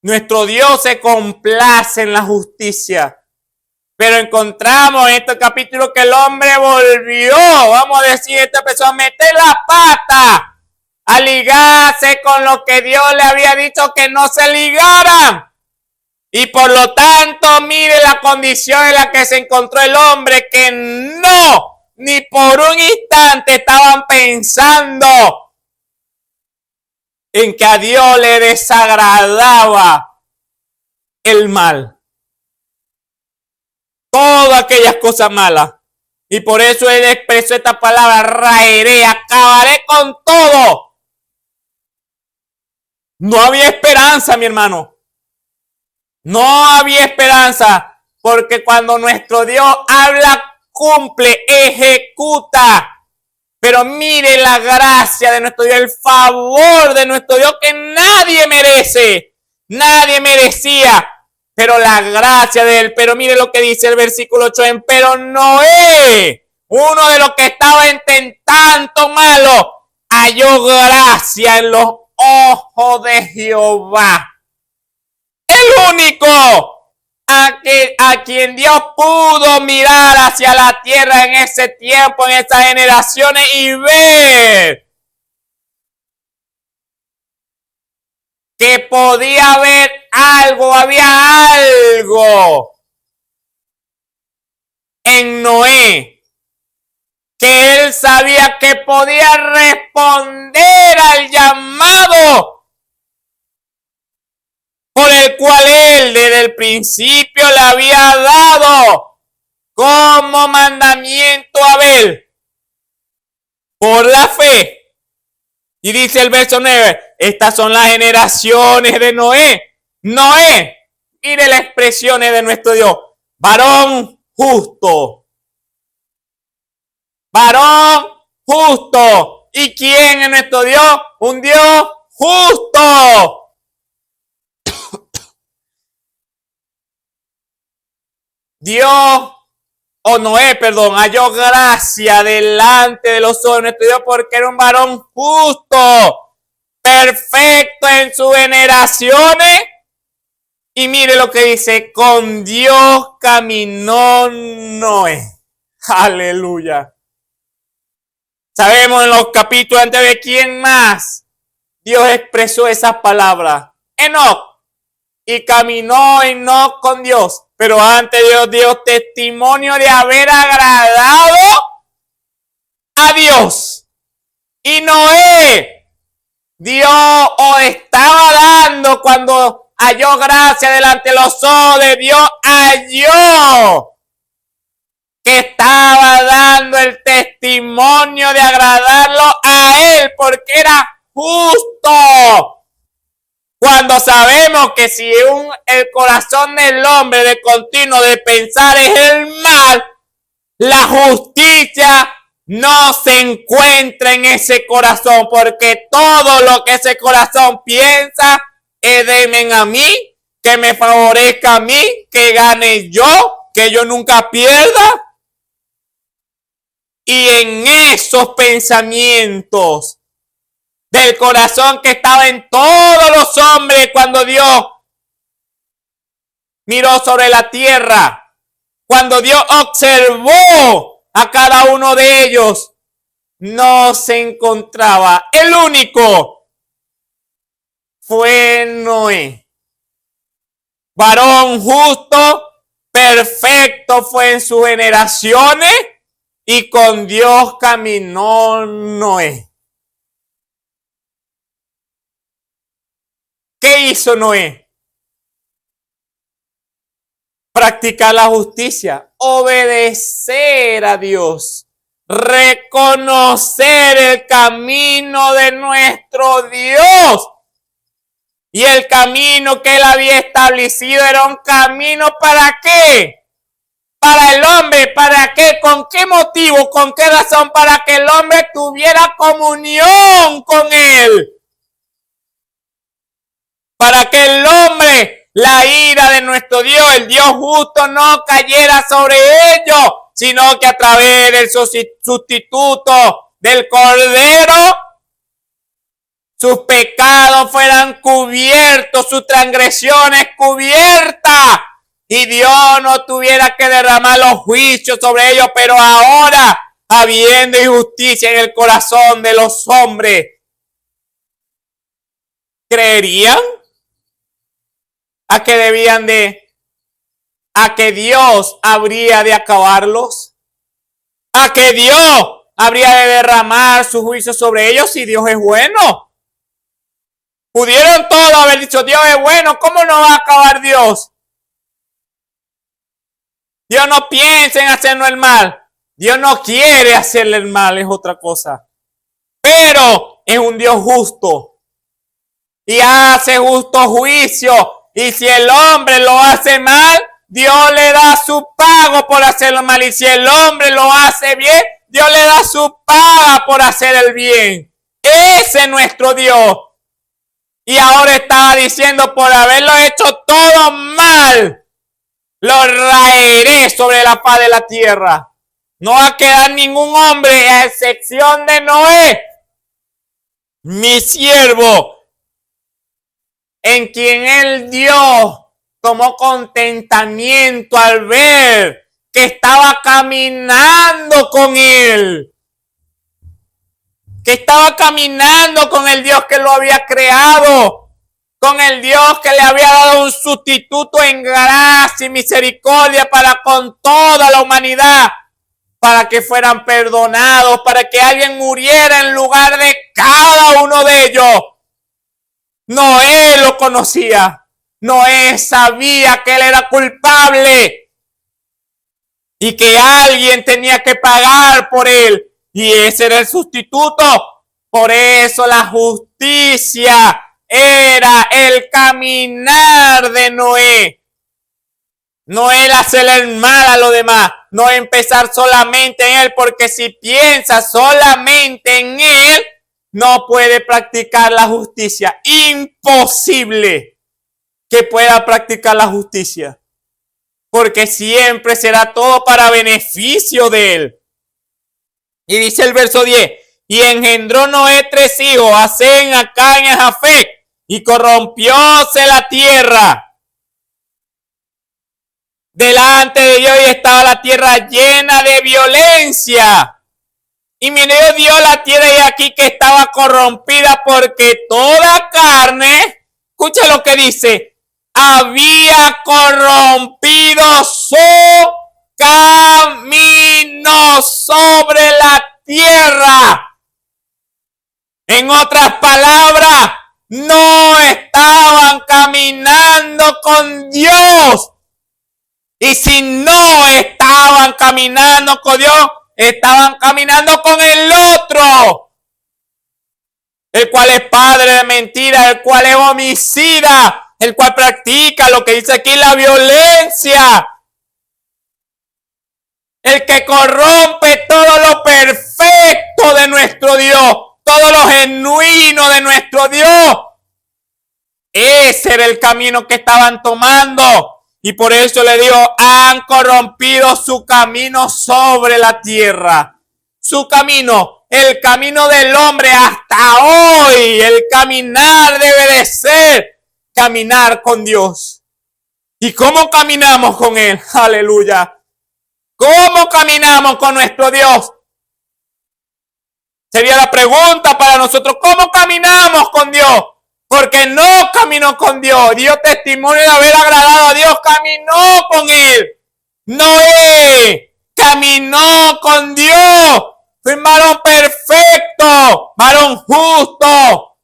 Nuestro Dios se complace en la justicia. Pero encontramos en este capítulo que el hombre volvió, vamos a decir, esta persona a meter la pata, a ligarse con lo que Dios le había dicho que no se ligaran. Y por lo tanto, mire la condición en la que se encontró el hombre, que no, ni por un instante estaban pensando en que a Dios le desagradaba el mal. Todas aquellas cosas malas. Y por eso Él expresó esta palabra, raeré, acabaré con todo. No había esperanza, mi hermano. No había esperanza, porque cuando nuestro Dios habla, cumple, ejecuta. Pero mire la gracia de nuestro Dios, el favor de nuestro Dios que nadie merece, nadie merecía. Pero la gracia de Él, pero mire lo que dice el versículo 8, pero Noé, uno de los que estaba en tanto malo, halló gracia en los ojos de Jehová. El único a quien Dios pudo mirar hacia la tierra en ese tiempo, en esas generaciones y ver que podía haber algo, había algo en Noé, que él sabía que podía responder al llamado por el cual él desde el principio le había dado como mandamiento a Abel, por la fe. Y dice el verso 9, estas son las generaciones de Noé. Noé, mire las expresiones de nuestro Dios, varón justo. Varón justo. ¿Y quién es nuestro Dios? Un Dios justo. Noé, halló gracia delante de los ojos de nuestro Dios porque era un varón justo, perfecto en sus generaciones. Y mire lo que dice, con Dios caminó Noé. Aleluya. Sabemos en los capítulos antes de quién más Dios expresó esas palabras. Enoc. Y caminó Enoc con Dios. Pero antes Dios dio testimonio de haber agradado a Dios. Y Noé dio o estaba dando cuando halló gracia delante de los ojos de Dios, halló que estaba dando el testimonio de agradarlo a Él, porque era justo. Cuando sabemos que si el corazón del hombre de continuo de pensar es el mal, la justicia no se encuentra en ese corazón, porque todo lo que ese corazón piensa es denme a mí, que me favorezca a mí, que gane yo, que yo nunca pierda. Y en esos pensamientos del corazón que estaba en todos los hombres cuando Dios miró sobre la tierra, cuando Dios observó a cada uno de ellos, no se encontraba. El único fue Noé. Varón justo, perfecto fue en sus generaciones, y con Dios caminó Noé. ¿Qué hizo Noé? Practicar la justicia, obedecer a Dios, reconocer el camino de nuestro Dios. Y el camino que él había establecido era un camino ¿para qué? Para el hombre, ¿para qué? ¿Con qué motivo? ¿Con qué razón? Para que el hombre tuviera comunión con él. Para que el hombre, la ira de nuestro Dios, el Dios justo, no cayera sobre ellos, sino que a través del sustituto del Cordero, sus pecados fueran cubiertos, sus transgresiones cubiertas, y Dios no tuviera que derramar los juicios sobre ellos. Pero ahora, habiendo injusticia en el corazón de los hombres, ¿creerían a que Dios habría de acabarlos? ¿A que Dios habría de derramar su juicio sobre ellos si Dios es bueno? Pudieron todos haber dicho, Dios es bueno, ¿cómo no va a acabar Dios? Dios no piensa en hacernos el mal. Dios no quiere hacerle el mal, es otra cosa. Pero es un Dios justo. Y hace justo juicio. Y si el hombre lo hace mal, Dios le da su pago por hacerlo mal. Y si el hombre lo hace bien, Dios le da su paga por hacer el bien. Ese es nuestro Dios. Y ahora estaba diciendo, por haberlo hecho todo mal, lo raeré sobre la faz de la tierra. No va a quedar ningún hombre, a excepción de Noé, mi siervo, en quien el Dios tomó contentamiento al ver que estaba caminando con él. Que estaba caminando con el Dios que lo había creado, con el Dios que le había dado un sustituto en gracia y misericordia para con toda la humanidad, para que fueran perdonados, para que alguien muriera en lugar de cada uno de ellos. Noé lo conocía, Noé sabía que él era culpable y que alguien tenía que pagar por él. Y ese era el sustituto. Por eso la justicia era el caminar de Noé. No el hacerle el mal a los demás. No empezar solamente en él. Porque si piensa solamente en él, no puede practicar la justicia. Imposible que pueda practicar la justicia. Porque siempre será todo para beneficio de él. Y dice el verso 10, y engendró Noé 3 hijos, a Sem, a Cam y a Jafet, y corrompióse la tierra delante de Dios, y estaba la tierra llena de violencia. Y miró Dios la tierra, y aquí que estaba corrompida, porque toda carne, escucha lo que dice, había corrompido su camino sobre la tierra. En otras palabras, no estaban caminando con Dios. Y si no estaban caminando con Dios, estaban caminando con el otro, el cual es padre de mentira, el cual es homicida, el cual practica lo que dice aquí, la violencia, el que corrompe todo lo perfecto de nuestro Dios, todo lo genuino de nuestro Dios. Ese era el camino que estaban tomando. Y por eso le digo, han corrompido su camino sobre la tierra. Su camino, el camino del hombre hasta hoy, el caminar debe de ser caminar con Dios. ¿Y cómo caminamos con Él? Aleluya. ¿Cómo caminamos con nuestro Dios? Sería la pregunta para nosotros, ¿cómo caminamos con Dios? Porque no caminó con Dios, dio testimonio de haber agradado a Dios, caminó con Él. Noé caminó con Dios, fue un varón perfecto, varón justo.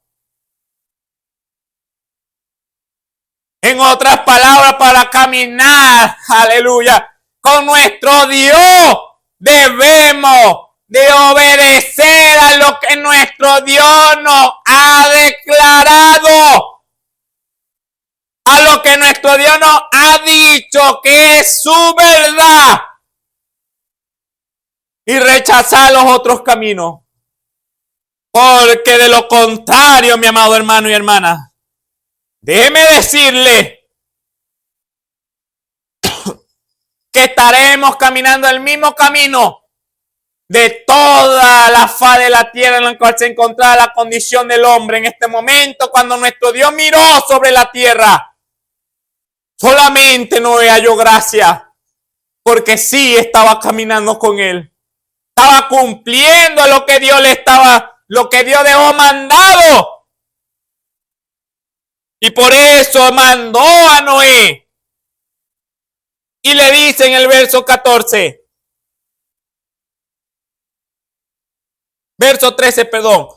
En otras palabras, para caminar, aleluya, con nuestro Dios debemos de obedecer a lo que nuestro Dios nos ha declarado, a lo que nuestro Dios nos ha dicho que es su verdad, y rechazar los otros caminos, porque de lo contrario, mi amado hermano y hermana, déjeme decirle que estaremos caminando el mismo camino de toda la faz de la tierra en la cual se encontraba la condición del hombre en este momento, cuando nuestro Dios miró sobre la tierra. Solamente Noé halló gracia, porque sí estaba caminando con Él. Estaba cumpliendo lo que Dios dejó mandado. Y por eso mandó a Noé. Y le dice en el verso 14. Verso 13, perdón.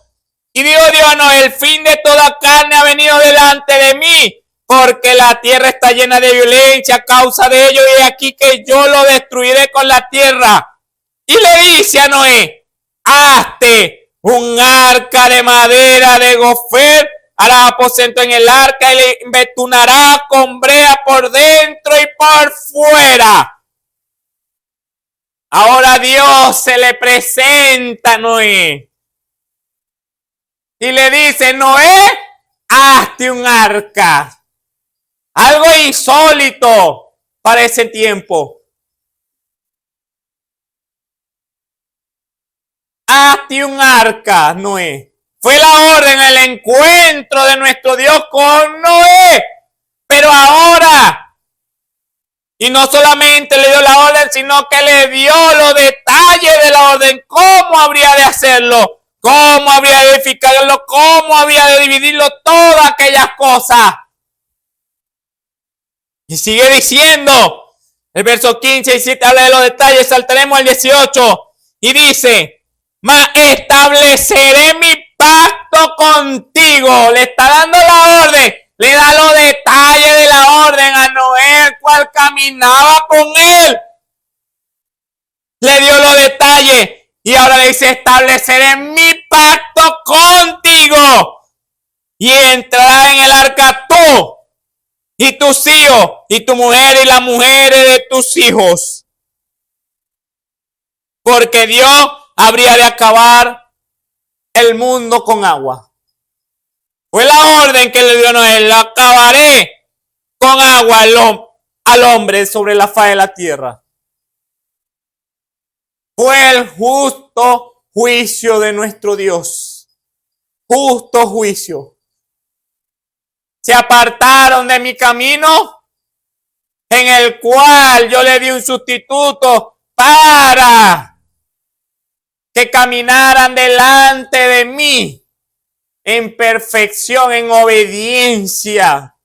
Y dijo Dios a Noé, el fin de toda carne ha venido delante de mí, porque la tierra está llena de violencia a causa de ello, y aquí que yo lo destruiré con la tierra. Y le dice a Noé, hazte un arca de madera de gofer, harás aposento en el arca y le embetunarás con brea por dentro y por fuera. Ahora Dios se le presenta a Noé y le dice, Noé, hazte un arca. Algo insólito para ese tiempo. Hazte un arca, Noé. Fue la orden, el encuentro de nuestro Dios con Noé. Pero ahora, y no solamente le dio la orden, sino que le dio los detalles de la orden, cómo habría de hacerlo, cómo habría de edificarlo, cómo habría de dividirlo, todas aquellas cosas. Y sigue diciendo, el verso 15 y 7 habla de los detalles, saltaremos al 18, y dice, mas estableceré mi pacto contigo. Le está dando la orden. Le da los detalles de la orden a Noé, el cual caminaba con él. Le dio los detalles. Y ahora le dice, estableceré mi pacto contigo. Y entrarás en el arca tú, y tus hijos, y tu mujer, y las mujeres de tus hijos. Porque Dios habría de acabar el mundo con agua. Fue la orden que le dio a Noé, la acabaré con agua al hombre sobre la faz de la tierra. Fue el justo juicio de nuestro Dios. Justo juicio. Se apartaron de mi camino, en el cual yo le di un sustituto para que caminaran delante de mí en perfección, en obediencia.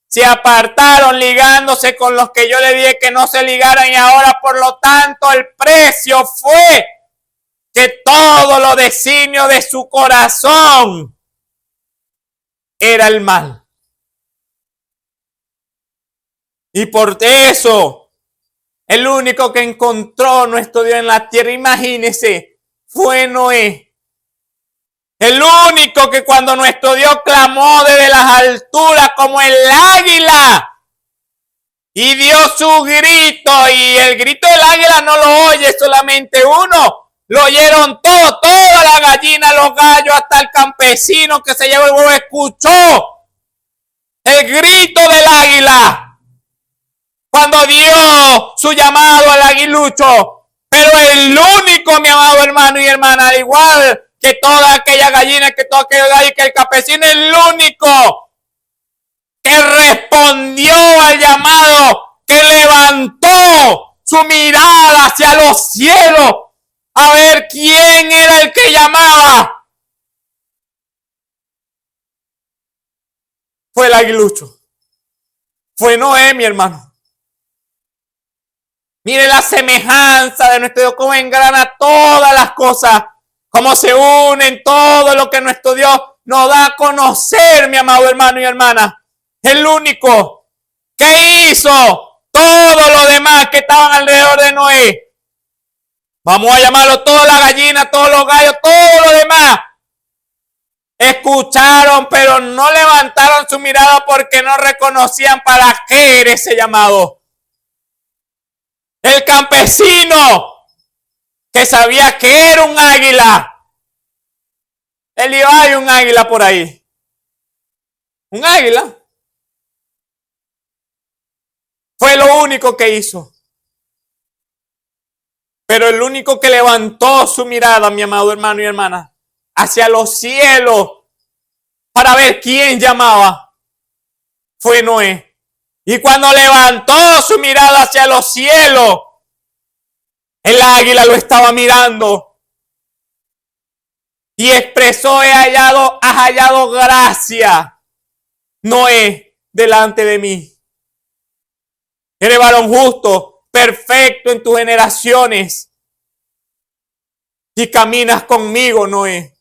Se apartaron ligándose con los que yo le dije que no se ligaran, y ahora por lo tanto el precio fue que todo lo designio de su corazón era el mal. Y por eso, el único que encontró nuestro Dios en la tierra, imagínese, fue Noé. El único que cuando nuestro Dios clamó desde las alturas como el águila y dio su grito, y el grito del águila no lo oye solamente uno, lo oyeron todos, toda la gallina, los gallos, hasta el campesino que se llevó el huevo escuchó el grito del águila cuando dio su llamado al aguilucho. Pero el único, mi amado hermano y hermana, al igual que toda aquella gallina, que todo aquel gallo, que el campesino, el único que respondió al llamado, que levantó su mirada hacia los cielos a ver quién era el que llamaba, fue el aguilucho. Fue Noé, mi hermano. Mire la semejanza de nuestro Dios, cómo engrana todas las cosas, cómo se unen todo lo que nuestro Dios nos da a conocer, mi amado hermano y hermana. El único que hizo todo lo demás que estaban alrededor de Noé. Vamos a llamarlo toda la gallina, todos los gallos, todo lo demás. Escucharon, pero no levantaron su mirada porque no reconocían para qué era ese llamado. El campesino que sabía que era un águila. Él dijo, hay un águila por ahí. Un águila. Fue lo único que hizo. Pero el único que levantó su mirada, mi amado hermano y hermana, hacia los cielos para ver quién llamaba, fue Noé. Y cuando levantó su mirada hacia los cielos, el águila lo estaba mirando y expresó, has hallado gracia, Noé, delante de mí. Eres varón justo, perfecto en tus generaciones, y caminas conmigo, Noé.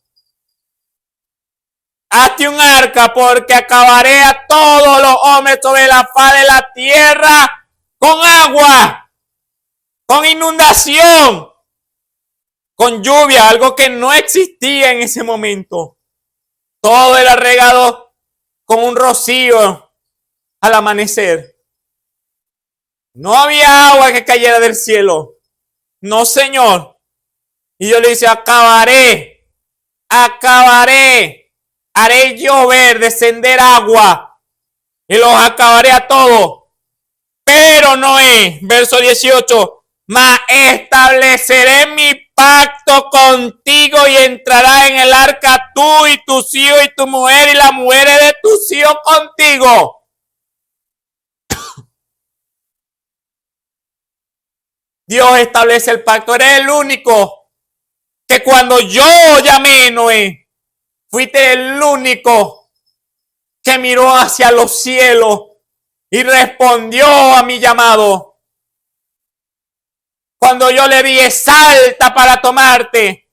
Hazte un arca, porque acabaré a todos los hombres sobre la faz de la tierra con agua, con inundación, con lluvia, algo que no existía en ese momento. Todo era regado con un rocío al amanecer. No había agua que cayera del cielo. No, Señor. Y yo le dice, acabaré, haré llover, descender agua, y los acabaré a todos. Pero Noé, verso 18, mas estableceré mi pacto contigo y entrará en el arca tú y tus hijos y tu mujer y las mujeres de tus hijos contigo. Dios establece el pacto. Eres el único que cuando yo llamé, Noé, fuiste el único que miró hacia los cielos y respondió a mi llamado. Cuando yo le dije, salta para tomarte,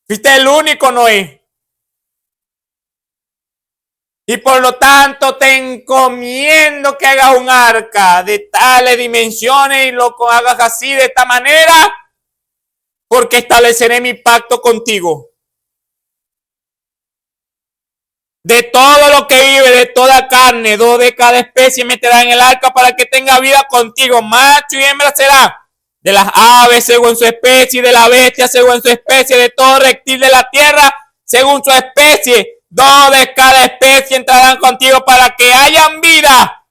fuiste el único, Noé. Y por lo tanto te encomiendo que hagas un arca de tales dimensiones y lo hagas así, de esta manera, porque estableceré mi pacto contigo. De todo lo que vive, de toda carne, 2 de cada especie meterá en el arca para que tenga vida contigo. Macho y hembra será. De las aves según su especie, de la bestia según su especie, de todo reptil de la tierra según su especie. 2 de cada especie entrarán contigo para que hayan vida.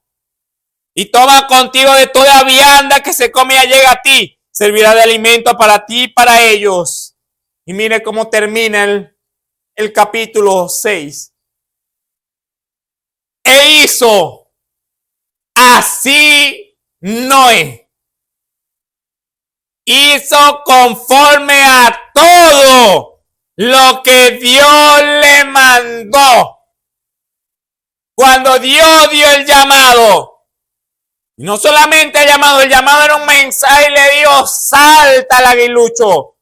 Y toma contigo de toda vianda que se come y llega a ti. Servirá de alimento para ti y para ellos. Y mire cómo termina el capítulo 6. E hizo así Noé. Hizo conforme a todo lo que Dios le mandó. Cuando Dios dio el llamado, y no solamente el llamado era un mensaje y le dijo, salta al aguilucho.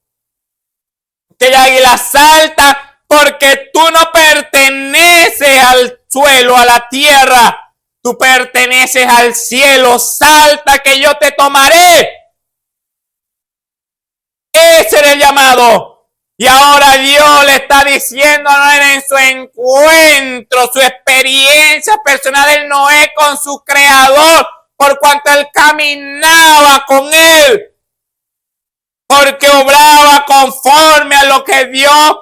Que el águila salta porque tú no perteneces al suelo, a la tierra. Tú perteneces al cielo. Salta que yo te tomaré. Ese era el llamado. Y ahora Dios le está diciendo a Noé en su encuentro, su experiencia personal de Noé con su creador, por cuanto él caminaba con él, porque obraba conforme a lo que Dios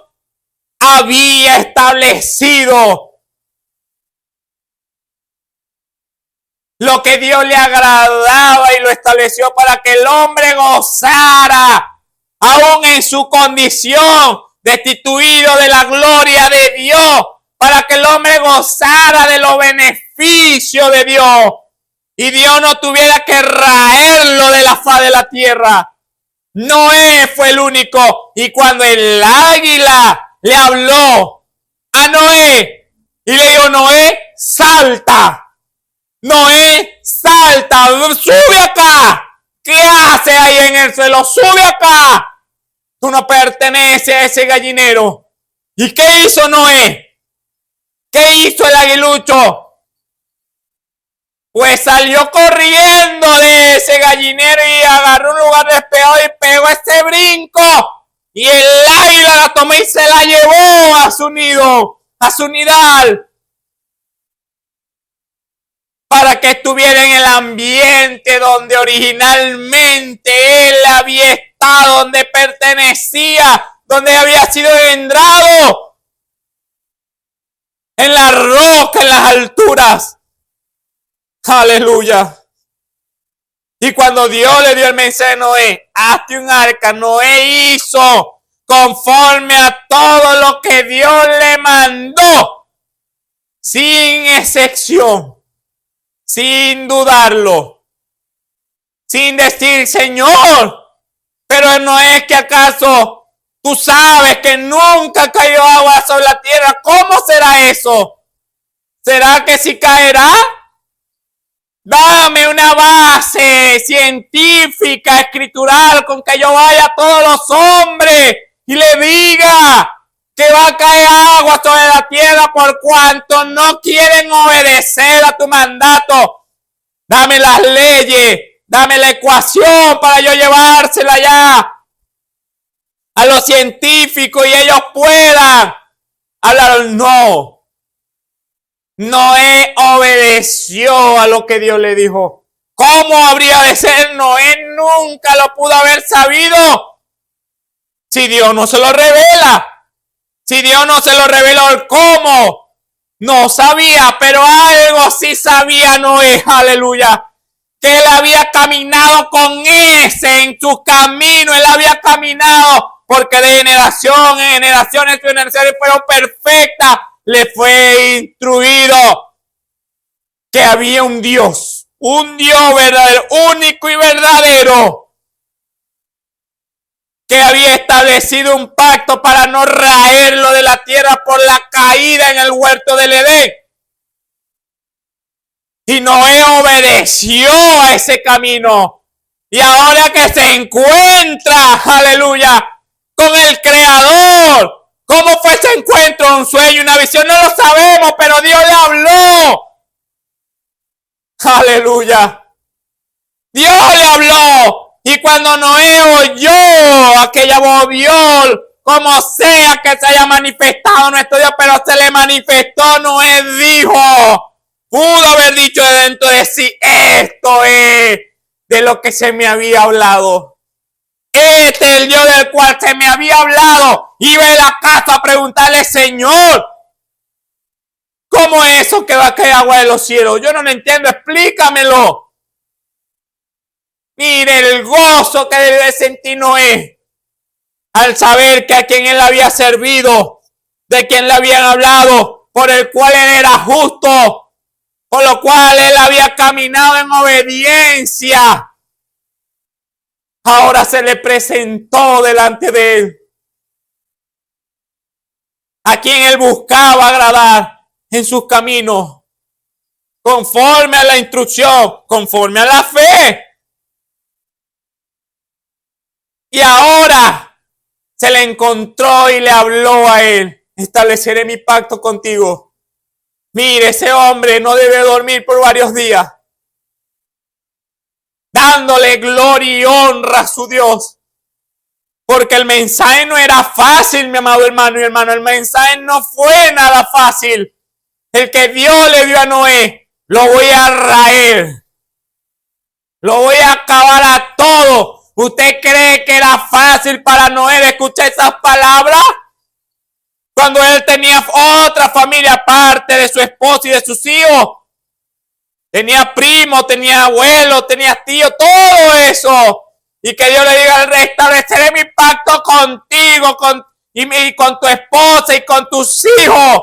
había establecido. Lo que Dios le agradaba y lo estableció para que el hombre gozara, aún en su condición destituido de la gloria de Dios, para que el hombre gozara de los beneficios de Dios y Dios no tuviera que raerlo de la faz de la tierra. Noé fue el único, y cuando el águila le habló a Noé y le dijo: Noé, salta. Noé, salta, sube acá. ¿Qué hace ahí en el suelo? Sube acá. Tú no perteneces a ese gallinero. ¿Y qué hizo Noé? ¿Qué hizo el aguilucho? Pues salió corriendo de ese gallinero y agarró un lugar despejado y pegó ese brinco. Y el águila la tomó y se la llevó a su nido, a su nidal, para que estuviera en el ambiente donde originalmente él había estado, donde pertenecía, donde había sido engendrado, en la roca, en las alturas. Aleluya. Y cuando Dios le dio el mensaje a Noé: hazte un arca, Noé hizo conforme a todo lo que Dios le mandó, sin excepción. Sin dudarlo, sin decir: Señor, pero no es que acaso tú sabes que nunca cayó agua sobre la tierra. ¿Cómo será eso? ¿Será que si caerá? Dame una base científica, escritural, con que yo vaya a todos los hombres y le diga que va a caer agua sobre la tierra por cuanto no quieren obedecer a tu mandato. Dame las leyes, dame la ecuación para yo llevársela ya a los científicos y ellos puedan hablar. No. Noé obedeció a lo que Dios le dijo. ¿Cómo habría de ser? Noé nunca lo pudo haber sabido si Dios no se lo revela. Si Dios no se lo reveló, el cómo no sabía, pero algo sí sabía Noé, aleluya, que él había caminado con ese en su camino, él había caminado, porque de generación en generaciones, sus generaciones fueron perfectas, le fue instruido que había un Dios verdadero, único y verdadero, que había establecido un pacto para no raerlo de la tierra por la caída en el huerto del Edén. Y Noé obedeció a ese camino. Y ahora que se encuentra, aleluya, con el Creador. ¿Cómo fue ese encuentro? ¿Un sueño, una visión? No lo sabemos, pero Dios le habló. Aleluya. Dios le habló. Y cuando Noé oyó aquella voz, Dios, como sea que se haya manifestado nuestro Dios, pero se le manifestó, Noé dijo, pudo haber dicho de dentro de sí: esto es de lo que se me había hablado. Este es el Dios del cual se me había hablado. Iba a la casa a preguntarle: Señor, ¿cómo es eso que va a caer agua de los cielos? Yo no lo entiendo, explícamelo. Mire el gozo que debe sentir Noé al saber que a quien él había servido, de quien le habían hablado, por el cual él era justo, por lo cual él había caminado en obediencia, ahora se le presentó delante de él, a quien él buscaba agradar en sus caminos, conforme a la instrucción, conforme a la fe. Y ahora se le encontró y le habló a él: estableceré mi pacto contigo. Mire, ese hombre no debe dormir por varios días, dándole gloria y honra a su Dios. Porque el mensaje no era fácil, mi amado hermano y hermano. El mensaje no fue nada fácil. El que Dios le dio a Noé, lo voy a raer. Lo voy a acabar a todo. ¿Usted cree que era fácil para Noé de escuchar esas palabras? Cuando él tenía otra familia aparte de su esposa y de sus hijos. Tenía primos, tenía abuelos, tenía tíos, todo eso. Y que Dios le diga, restableceré mi pacto contigo y con tu esposa y con tus hijos.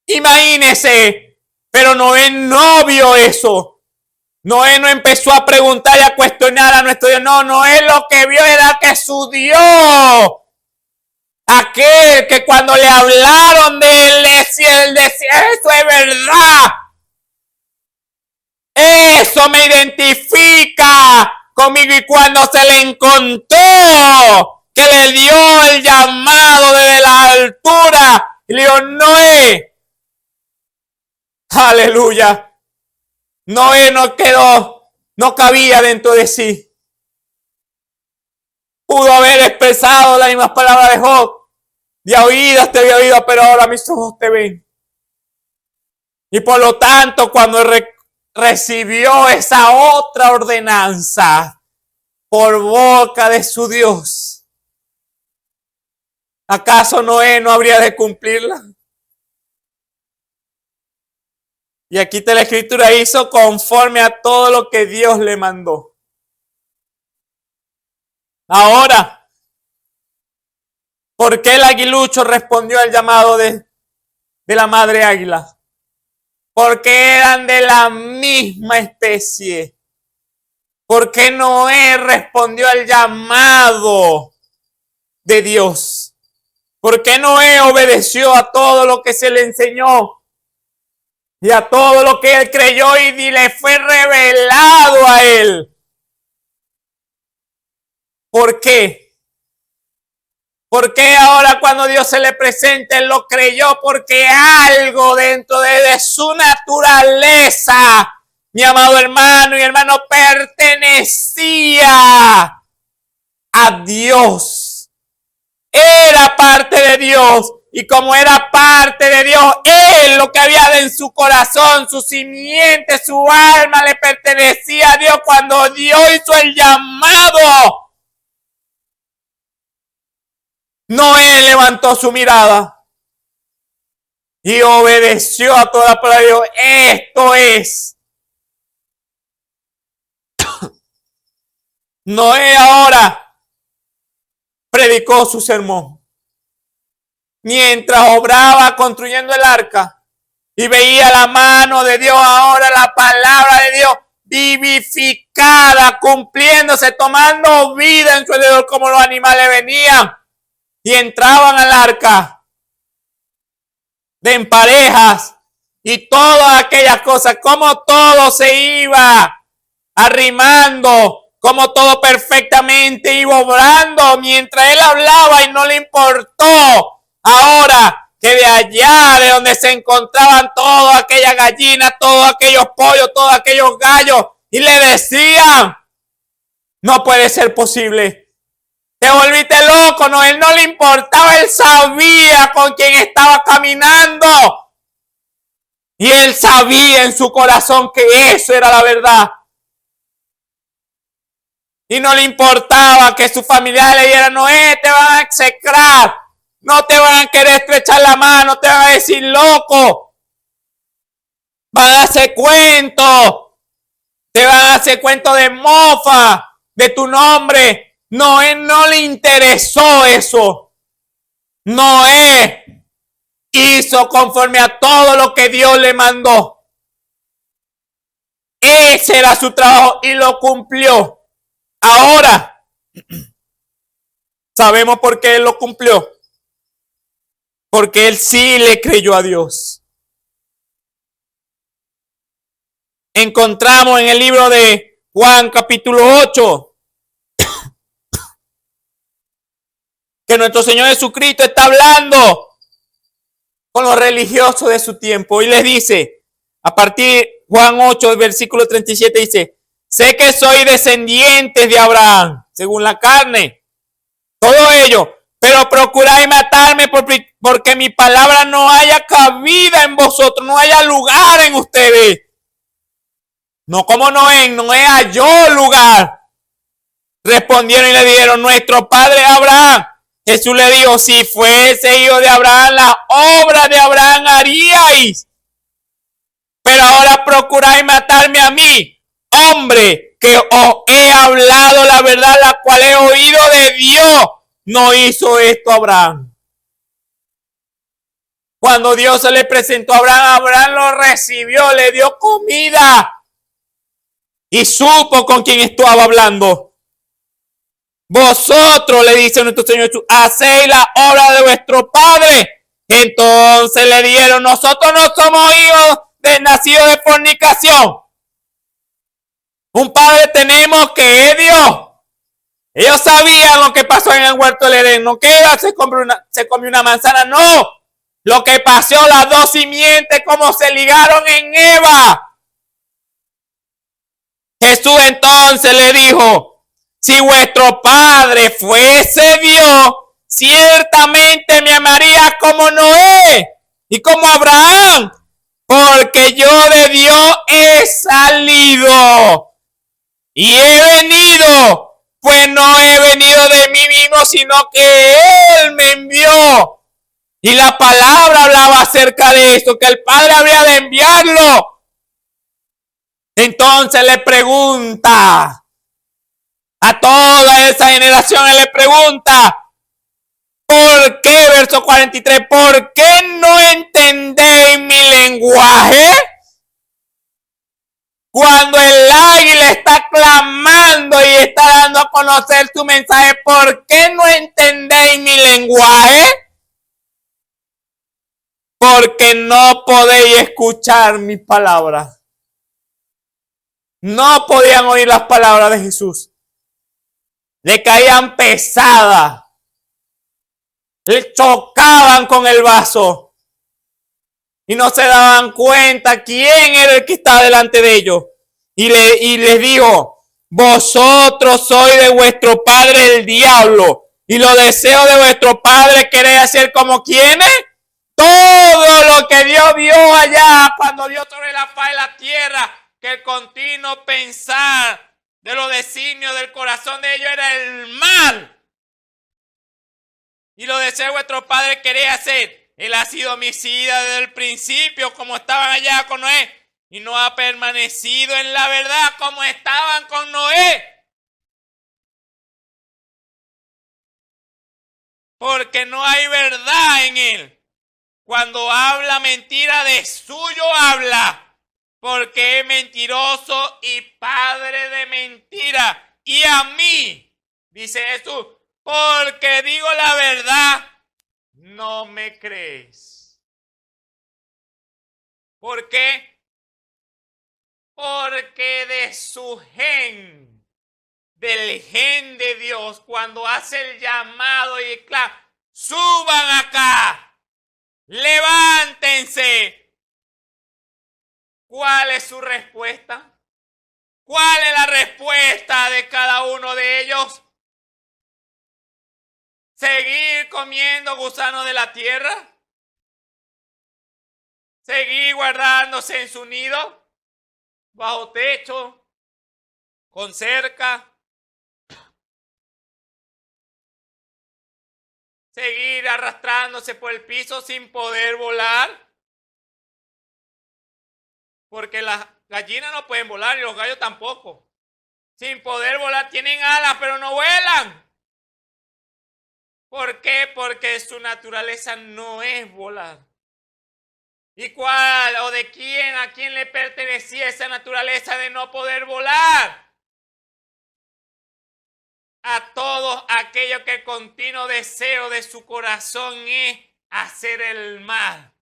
Imagínese, pero Noé no vio eso. Noé no empezó a preguntar y a cuestionar a nuestro Dios. No, Noé lo que vio era que su Dios, aquel que cuando le hablaron de él decía, eso es verdad. Eso me identifica conmigo. Y cuando se le encontró, que le dio el llamado desde la altura, y le dijo, Noé, aleluya, Noé no cabía dentro de sí. Pudo haber expresado las mismas palabras de Job. De oídas te había oído, pero ahora mis ojos te ven. Y por lo tanto, cuando recibió esa otra ordenanza por boca de su Dios, ¿acaso Noé no habría de cumplirla? Y aquí la escritura hizo conforme a todo lo que Dios le mandó. Ahora, ¿por qué el aguilucho respondió al llamado de la madre águila? Porque eran de la misma especie. Porque Noé respondió al llamado de Dios. Porque Noé obedeció a todo lo que se le enseñó. Y a todo lo que él creyó y le fue revelado a él. ¿Por qué? ¿Por qué ahora cuando Dios se le presenta, él lo creyó? Porque algo dentro de su naturaleza, mi amado hermano y hermano, pertenecía a Dios. Era parte de Dios. Y como era parte de Dios, él, lo que había en su corazón, su simiente, su alma, le pertenecía a Dios cuando Dios hizo el llamado. Noé levantó su mirada y obedeció a toda la palabra de Dios. Esto es. Noé ahora predicó su sermón. Mientras obraba construyendo el arca y veía la mano de Dios, ahora la palabra de Dios vivificada, cumpliéndose, tomando vida en su alrededor, como los animales venían y entraban al arca de en parejas y todas aquellas cosas, como todo se iba arrimando, como todo perfectamente iba obrando mientras él hablaba y no le importó. Ahora que de allá, de donde se encontraban todas aquellas gallinas, todos aquellos pollos, todos aquellos gallos, y le decían, no puede ser posible. Te volviste loco, no, él no le importaba, él sabía con quién estaba caminando. Y él sabía en su corazón que eso era la verdad. Y no le importaba que sus familiares le dieran, Noé, te van a execrar. No te van a querer estrechar la mano, te van a decir loco. Van a hacer cuentos. Te van a hacer cuentos de mofa, de tu nombre. Noé no le interesó eso. Noé hizo conforme a todo lo que Dios le mandó. Ese era su trabajo y lo cumplió. Ahora, sabemos por qué él lo cumplió. Porque él sí le creyó a Dios. Encontramos en el libro de Juan capítulo 8 que nuestro Señor Jesucristo está hablando con los religiosos de su tiempo y les dice, a partir Juan 8, versículo 37 dice, sé que soy descendiente de Abraham, según la carne, todo ello, pero procuráis matarme porque mi palabra no haya cabida en vosotros, no haya lugar en ustedes. No como Noé halló lugar. Respondieron y le dijeron, nuestro padre Abraham. Jesús le dijo, si fuese hijo de Abraham, la obra de Abraham haríais. Pero ahora procuráis matarme a mí, hombre, que os he hablado la verdad, la cual he oído de Dios. No hizo esto Abraham. Cuando Dios se le presentó a Abraham, Abraham lo recibió, le dio comida y supo con quién estaba hablando. Vosotros, le dice nuestro Señor Jesús, hacéis la obra de vuestro padre. Entonces le dijeron, nosotros no somos hijos nacidos de fornicación. Un padre tenemos que es Dios. Ellos sabían lo que pasó en el huerto del Edén. No que Eva se comió una manzana, no. Lo que pasó, las dos simientes, cómo se ligaron en Eva. Jesús entonces le dijo, si vuestro padre fuese Dios, ciertamente me amaría como Noé y como Abraham, porque yo de Dios he salido y he venido. Pues no he venido de mí mismo, sino que Él me envió. Y la palabra hablaba acerca de esto, que el Padre habría de enviarlo. Entonces le pregunta a toda esa generación, Él le pregunta, ¿por qué? Verso 43, ¿por qué no entendéis mi lenguaje? Cuando el águila está clamando y está dando a conocer su mensaje, ¿por qué no entendéis mi lenguaje? Porque no podéis escuchar mis palabras. No podían oír las palabras de Jesús. Le caían pesadas. Le chocaban con el vaso. Y no se daban cuenta quién era el que estaba delante de ellos. Y les dijo, vosotros sois de vuestro padre el diablo. Y los deseos de vuestro padre queréis hacer como quienes. Todo lo que Dios vio allá cuando dio sobre la faz de la tierra, que el continuo pensar de los designios del corazón de ellos era el mal. Y los deseos de vuestro padre queréis hacer. Él ha sido homicida desde el principio, como estaban allá con Noé, y no ha permanecido en la verdad como estaban con Noé. Porque no hay verdad en él. Cuando habla mentira, de suyo habla, porque es mentiroso y padre de mentira. Y a mí, dice Jesús, porque digo la verdad, no me creéis. ¿Por qué? Porque de su gen, del gen de Dios, cuando hace el llamado y clama, suban acá, levántense. ¿Cuál es su respuesta? ¿Cuál es la respuesta de cada uno de ellos? ¿Seguir comiendo gusanos de la tierra? ¿Seguir guardándose en su nido? ¿Bajo techo? ¿Con cerca? ¿Seguir arrastrándose por el piso sin poder volar? Porque las gallinas no pueden volar y los gallos tampoco. Sin poder volar, tienen alas pero no vuelan. ¿Por qué? Porque su naturaleza no es volar. ¿Y cuál o de quién, a quién le pertenecía esa naturaleza de no poder volar? A todos aquellos que el continuo deseo de su corazón es hacer el mal.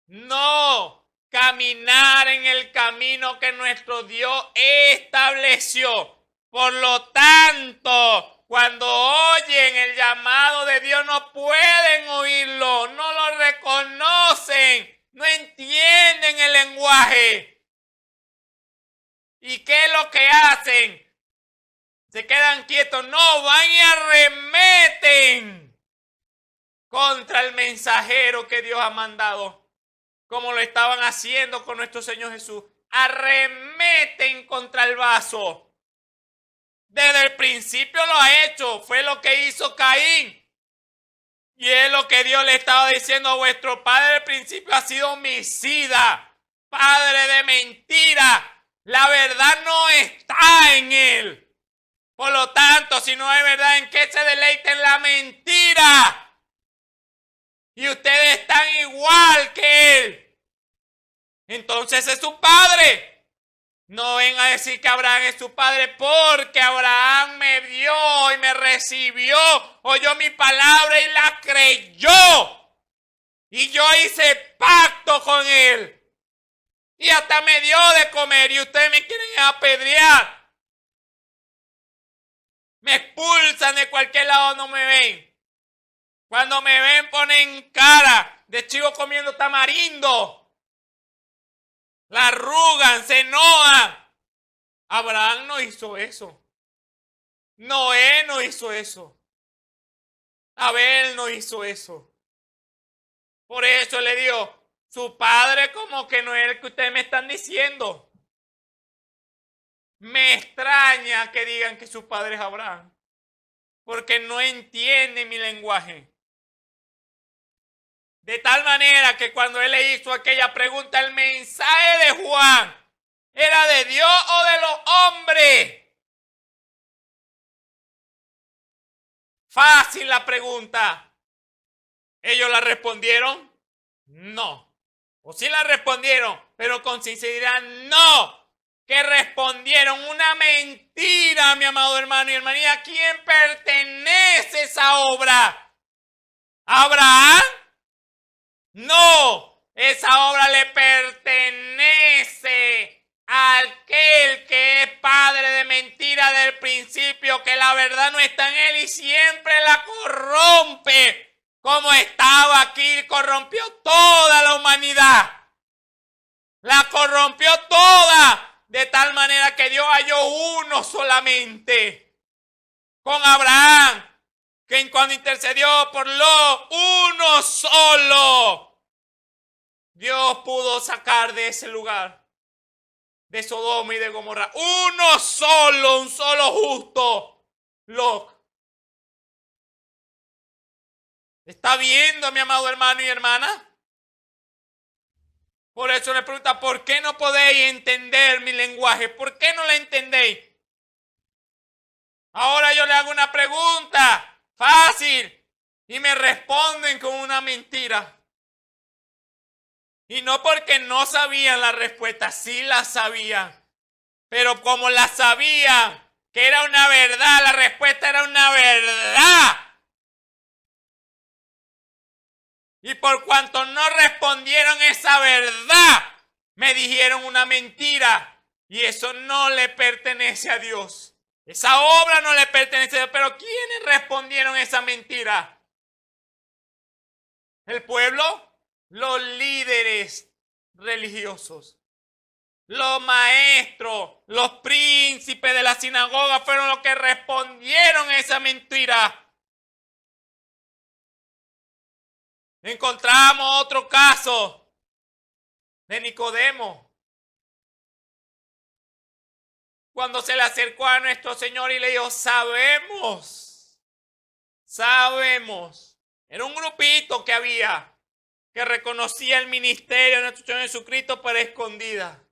No caminar en el camino que nuestro Dios estableció. Por lo tanto, cuando oyen el llamado de Dios, no pueden oírlo, no lo reconocen, no entienden el lenguaje. ¿Y qué es lo que hacen? Se quedan quietos, no, van y arremeten contra el mensajero que Dios ha mandado, como lo estaban haciendo con nuestro Señor Jesús. Arremeten contra el vaso. Desde el principio lo ha hecho, fue lo que hizo Caín. Y es lo que Dios le estaba diciendo a vuestro padre al principio, ha sido homicida, padre de mentira. La verdad no está en él. Por lo tanto, si no hay verdad, ¿en qué se deleita? En la mentira. Y ustedes están igual que él. Entonces es su padre. No vengan a decir que Abraham es su padre, porque Abraham me vio y me recibió, oyó mi palabra y la creyó. Y yo hice pacto con él. Y hasta me dio de comer y ustedes me quieren apedrear. Me expulsan de cualquier lado, no me ven. Cuando me ven ponen cara de chivo comiendo tamarindo. La arrugan, se enojan. Abraham no hizo eso. Noé no hizo eso. Abel no hizo eso. Por eso le digo, su padre como que no es el que ustedes me están diciendo. Me extraña que digan que su padre es Abraham, porque no entiende mi lenguaje. De tal manera que cuando él le hizo aquella pregunta, el mensaje de Juan, ¿era de Dios o de los hombres? Fácil la pregunta. ¿Ellos la respondieron? No. O sí la respondieron, pero con sinceridad no. Que respondieron una mentira, mi amado hermano y hermanita. ¿A quién pertenece esa obra? ¿A Abraham? No, esa obra le pertenece a aquel que es padre de mentira del principio, que la verdad no está en él y siempre la corrompe, como estaba aquí, corrompió toda la humanidad. La corrompió toda. De tal manera que Dios halló uno solamente con Abraham, que cuando intercedió por Lot, uno solo, Dios pudo sacar de ese lugar, de Sodoma y de Gomorra, uno solo, un solo justo, Lot. ¿Está viendo, mi amado hermano y hermana? Por eso le pregunta, ¿por qué no podéis entender mi lenguaje? ¿Por qué no la entendéis? Ahora yo le hago una pregunta fácil y me responden con una mentira. Y no porque no sabían la respuesta, sí la sabían. Pero como la sabían, que era una verdad, la respuesta era una verdad. Y por cuanto no respondieron esa verdad, me dijeron una mentira. Y eso no le pertenece a Dios. Esa obra no le pertenece a Dios. Pero ¿quiénes respondieron esa mentira? ¿El pueblo? Los líderes religiosos. Los maestros, los príncipes de la sinagoga fueron los que respondieron a esa mentira. Encontramos otro caso de Nicodemo. Cuando se le acercó a nuestro Señor y le dijo, sabemos. Era un grupito que había que reconocía el ministerio de nuestro Señor Jesucristo, pero escondida.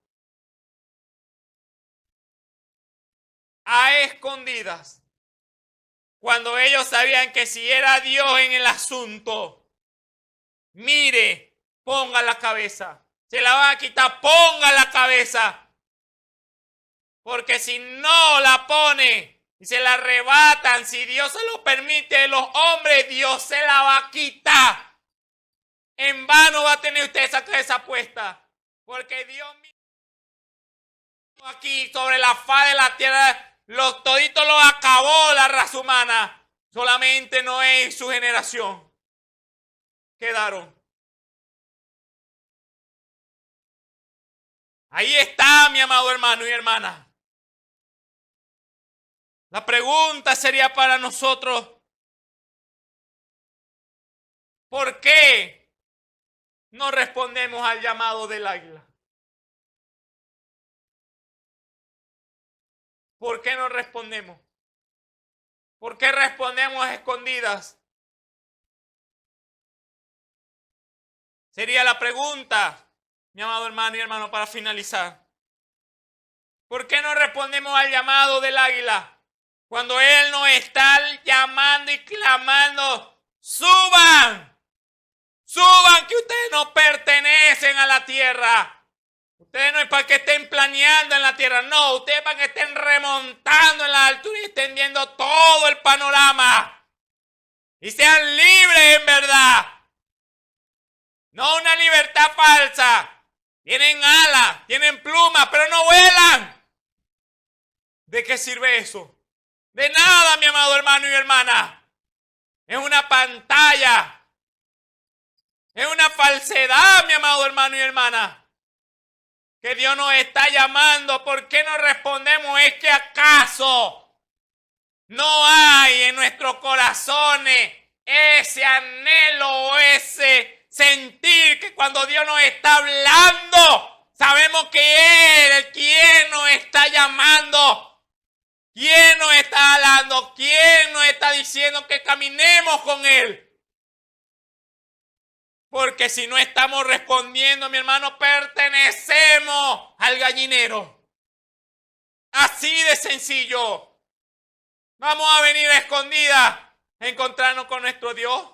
A escondidas. Cuando ellos sabían que si era Dios en el asunto, mire, ponga la cabeza. Se la van a quitar, ponga la cabeza. Porque si no la pone y se la arrebatan, si Dios se lo permite, los hombres, Dios se la va a quitar. En vano va a tener usted esa cabeza puesta. Porque Dios mismo aquí sobre la faz de la tierra todito lo acabó la raza humana. Solamente Noé y su generación quedaron. Ahí está, mi amado hermano y hermana. La pregunta sería para nosotros, ¿por qué no respondemos al llamado del águila? ¿Por qué no respondemos? ¿Por qué respondemos a escondidas? Sería la pregunta, mi amado hermano y hermano, para finalizar. ¿Por qué no respondemos al llamado del águila? Cuando Él nos está llamando y clamando, suban, suban que ustedes no pertenecen a la tierra. Ustedes no es para que estén planeando en la tierra, no, ustedes para que estén remontando en la altura y estén viendo todo el panorama. Y sean libres en verdad. No una libertad falsa. Tienen alas, tienen plumas, pero no vuelan. ¿De qué sirve eso? De nada, mi amado hermano y hermana. Es una pantalla. Es una falsedad, mi amado hermano y hermana. Que Dios nos está llamando. ¿Por qué no respondemos? ¿Es que acaso no hay en nuestros corazones ese anhelo o ese sentir que cuando Dios nos está hablando, sabemos que Él, quien nos está llamando? ¿Quién nos está hablando? ¿Quién nos está diciendo que caminemos con Él? Porque si no estamos respondiendo, mi hermano, pertenecemos al gallinero. Así de sencillo. Vamos a venir a escondidas a encontrarnos con nuestro Dios.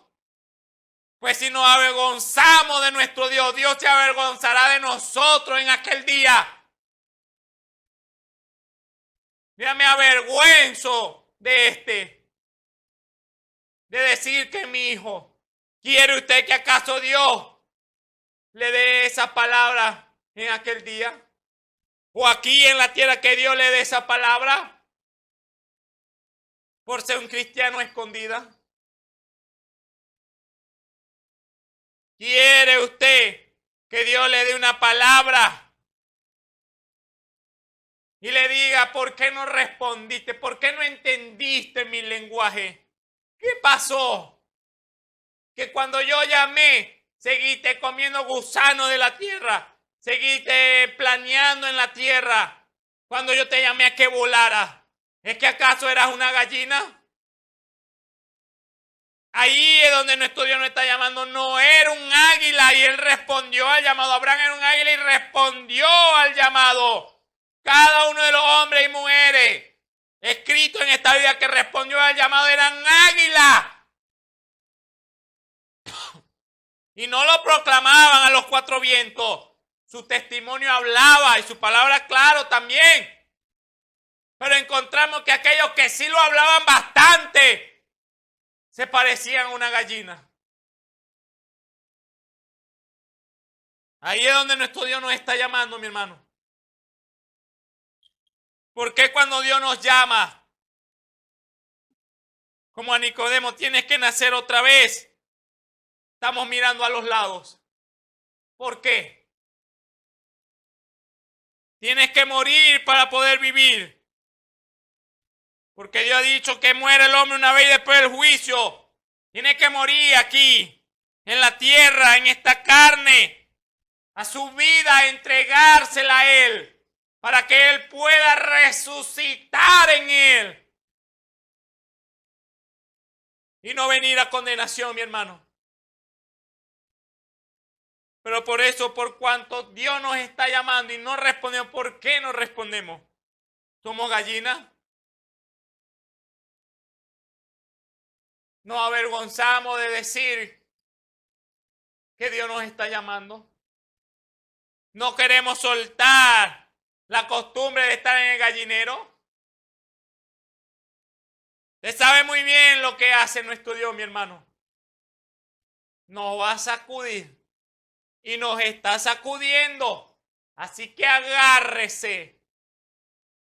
Pues si nos avergonzamos de nuestro Dios, Dios se avergonzará de nosotros en aquel día. Mira, me avergüenzo de decir que mi hijo. ¿Quiere usted que acaso Dios le dé esa palabra en aquel día? ¿O aquí en la tierra que Dios le dé esa palabra? Por ser un cristiano escondida. ¿Quiere usted que Dios le dé una palabra y le diga, ¿por qué no respondiste? ¿Por qué no entendiste mi lenguaje? ¿Qué pasó? Que cuando yo llamé, seguiste comiendo gusanos de la tierra, seguiste planeando en la tierra. Cuando yo te llamé a que volara, ¿es que acaso eras una gallina? Ahí es donde nuestro Dios nos está llamando. No era un águila y Él respondió al llamado. Abraham era un águila y respondió al llamado. Cada uno de los hombres y mujeres escritos en esta Biblia que respondió al llamado eran águilas. Y no lo proclamaban a los cuatro vientos. Su testimonio hablaba y su palabra claro también. Pero encontramos que aquellos que sí lo hablaban bastante se parecían a una gallina. Ahí es donde nuestro Dios nos está llamando, mi hermano. ¿Por qué cuando Dios nos llama, como a Nicodemo, tienes que nacer otra vez? Estamos mirando a los lados. ¿Por qué? Tienes que morir para poder vivir. Porque Dios ha dicho que muere el hombre una vez y después del juicio. Tiene que morir aquí, en la tierra, en esta carne, a su vida, entregársela a Él, para que Él pueda resucitar en Él. Y no venir a condenación, mi hermano. Pero por eso, por cuanto Dios nos está llamando y no respondemos, ¿por qué no respondemos? ¿Somos gallinas? ¿Nos avergonzamos de decir que Dios nos está llamando? ¿No queremos soltar la costumbre de estar en el gallinero? Usted sabe muy bien lo que hace nuestro Dios, mi hermano. Nos va a sacudir. Y nos está sacudiendo. Así que agárrese.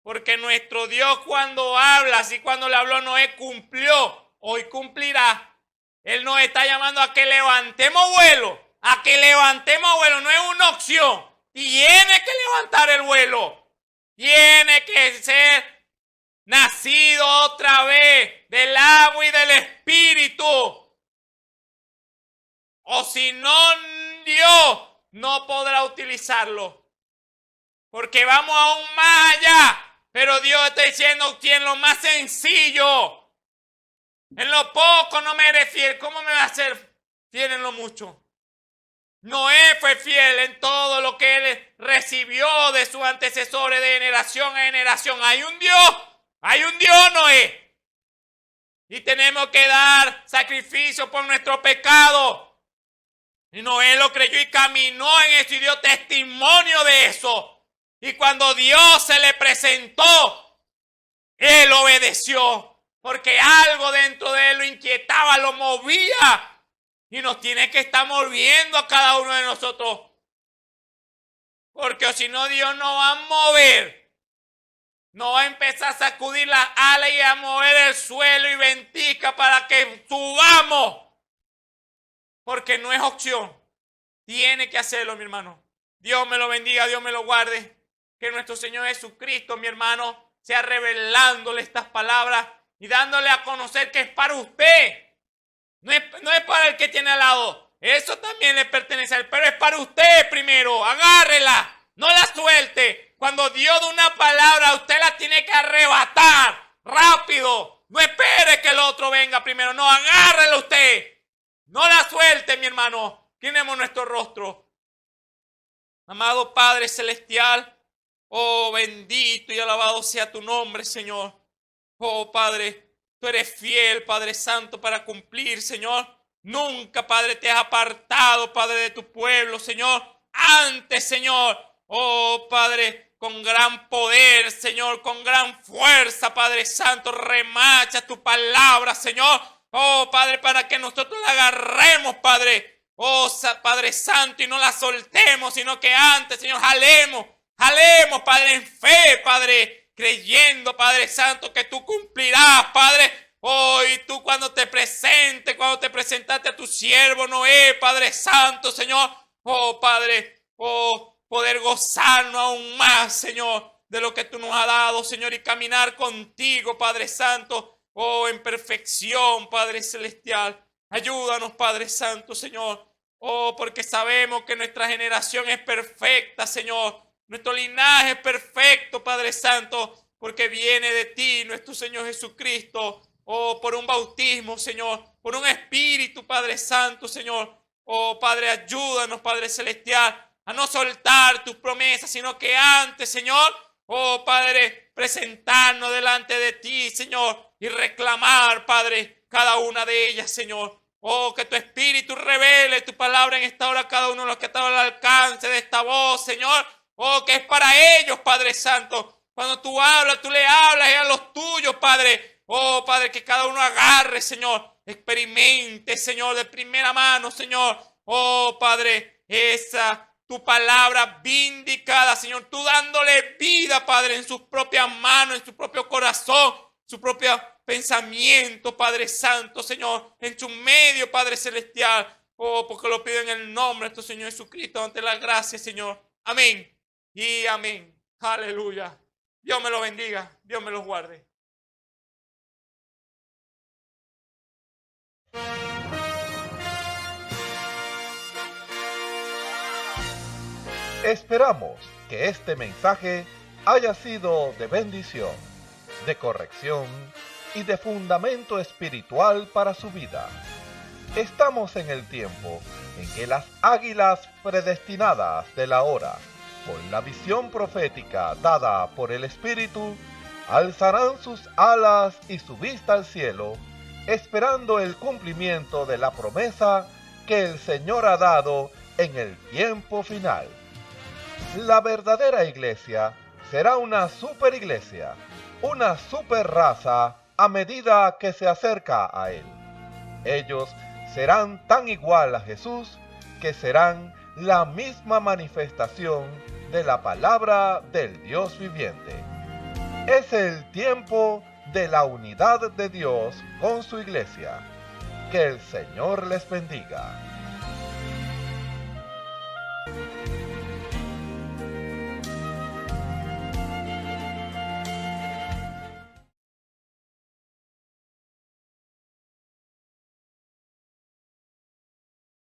Porque nuestro Dios cuando habla, así cuando le habló a Noé, cumplió, hoy cumplirá. Él nos está llamando a que levantemos vuelo, no es una opción. Tiene que levantar el vuelo, tiene que ser nacido otra vez del agua y del espíritu. O si no, Dios no podrá utilizarlo. Porque vamos aún más allá. Pero Dios está diciendo que en lo más sencillo, en lo poco no me eres fiel. ¿Cómo me va a ser fiel en lo mucho? Noé fue fiel en todo lo que él recibió de sus antecesores de generación a generación. Hay un Dios, Noé. Y tenemos que dar sacrificio por nuestro pecado. Y Noé lo creyó y caminó en eso y dio testimonio de eso. Y cuando Dios se le presentó, él obedeció. Porque algo dentro de él lo inquietaba, lo movía. Y nos tiene que estar moviendo a cada uno de nosotros. Porque si no, Dios nos va a mover. No va a empezar a sacudir las alas y a mover el suelo y ventica para que subamos. Porque no es opción. Tiene que hacerlo, mi hermano. Dios me lo bendiga, Dios me lo guarde. Que nuestro Señor Jesucristo, mi hermano, sea revelándole estas palabras y dándole a conocer que es para usted. No es para el que tiene al lado. Eso también le pertenece a él, pero es para usted primero. Agárrela, no la suelte. Cuando Dios da una palabra, usted la tiene que arrebatar rápido. No espere que el otro venga primero. No, agárrela usted. No la suelte, mi hermano. Tenemos nuestro rostro. Amado Padre Celestial, oh bendito y alabado sea tu nombre, Señor. Oh Padre, tú eres fiel, Padre Santo, para cumplir, Señor. Nunca, Padre, te has apartado, Padre, de tu pueblo, Señor. Antes, Señor, oh Padre, con gran poder, Señor, con gran fuerza, Padre Santo, remacha tu palabra, Señor. Oh Padre, para que nosotros la agarremos, Padre. Oh Padre Santo, y no la soltemos, sino que antes, Señor, jalemos, Padre, en fe, Padre, creyendo, Padre Santo, que tú cumplirás, Padre. Oh, y tú cuando te presentaste a tu siervo Noé, Padre Santo, Señor. Oh, Padre, oh, poder gozarnos aún más, Señor, de lo que tú nos has dado, Señor, y caminar contigo, Padre Santo, oh, en perfección, Padre Celestial. Ayúdanos, Padre Santo, Señor. Oh, porque sabemos que nuestra generación es perfecta, Señor. Nuestro linaje es perfecto, Padre Santo, porque viene de ti, nuestro Señor Jesucristo. Oh, por un bautismo, Señor, por un espíritu, Padre Santo, Señor. Oh, Padre, ayúdanos, Padre Celestial, a no soltar tus promesas, sino que antes, Señor, oh, Padre, presentarnos delante de ti, Señor, y reclamar, Padre, cada una de ellas, Señor. Oh, que tu espíritu revele tu palabra en esta hora a cada uno de los que están al alcance de esta voz, Señor. Oh, que es para ellos, Padre Santo. Cuando tú hablas, tú le hablas a los tuyos, Padre. Oh, Padre, que cada uno agarre, Señor. Experimente, Señor, de primera mano, Señor. Oh, Padre, esa tu palabra vindicada, Señor. Tú dándole vida, Padre, en sus propias manos, en su propio corazón, su propio pensamiento, Padre Santo, Señor. En su medio, Padre Celestial. Oh, porque lo pido en el nombre de nuestro Señor Jesucristo, ante la gracia, Señor. Amén y amén. Aleluya. Dios me lo bendiga. Dios me los guarde. Esperamos que este mensaje haya sido de bendición, de corrección y de fundamento espiritual para su vida. Estamos en el tiempo en que las águilas predestinadas de la hora, con la visión profética dada por el Espíritu, alzarán sus alas y su vista al cielo, esperando el cumplimiento de la promesa que el Señor ha dado en el tiempo final. La verdadera iglesia será una superiglesia, una super raza a medida que se acerca a Él. Ellos serán tan igual a Jesús que serán la misma manifestación de la palabra del Dios viviente. Es el tiempo de la unidad de Dios con su iglesia. Que el Señor les bendiga.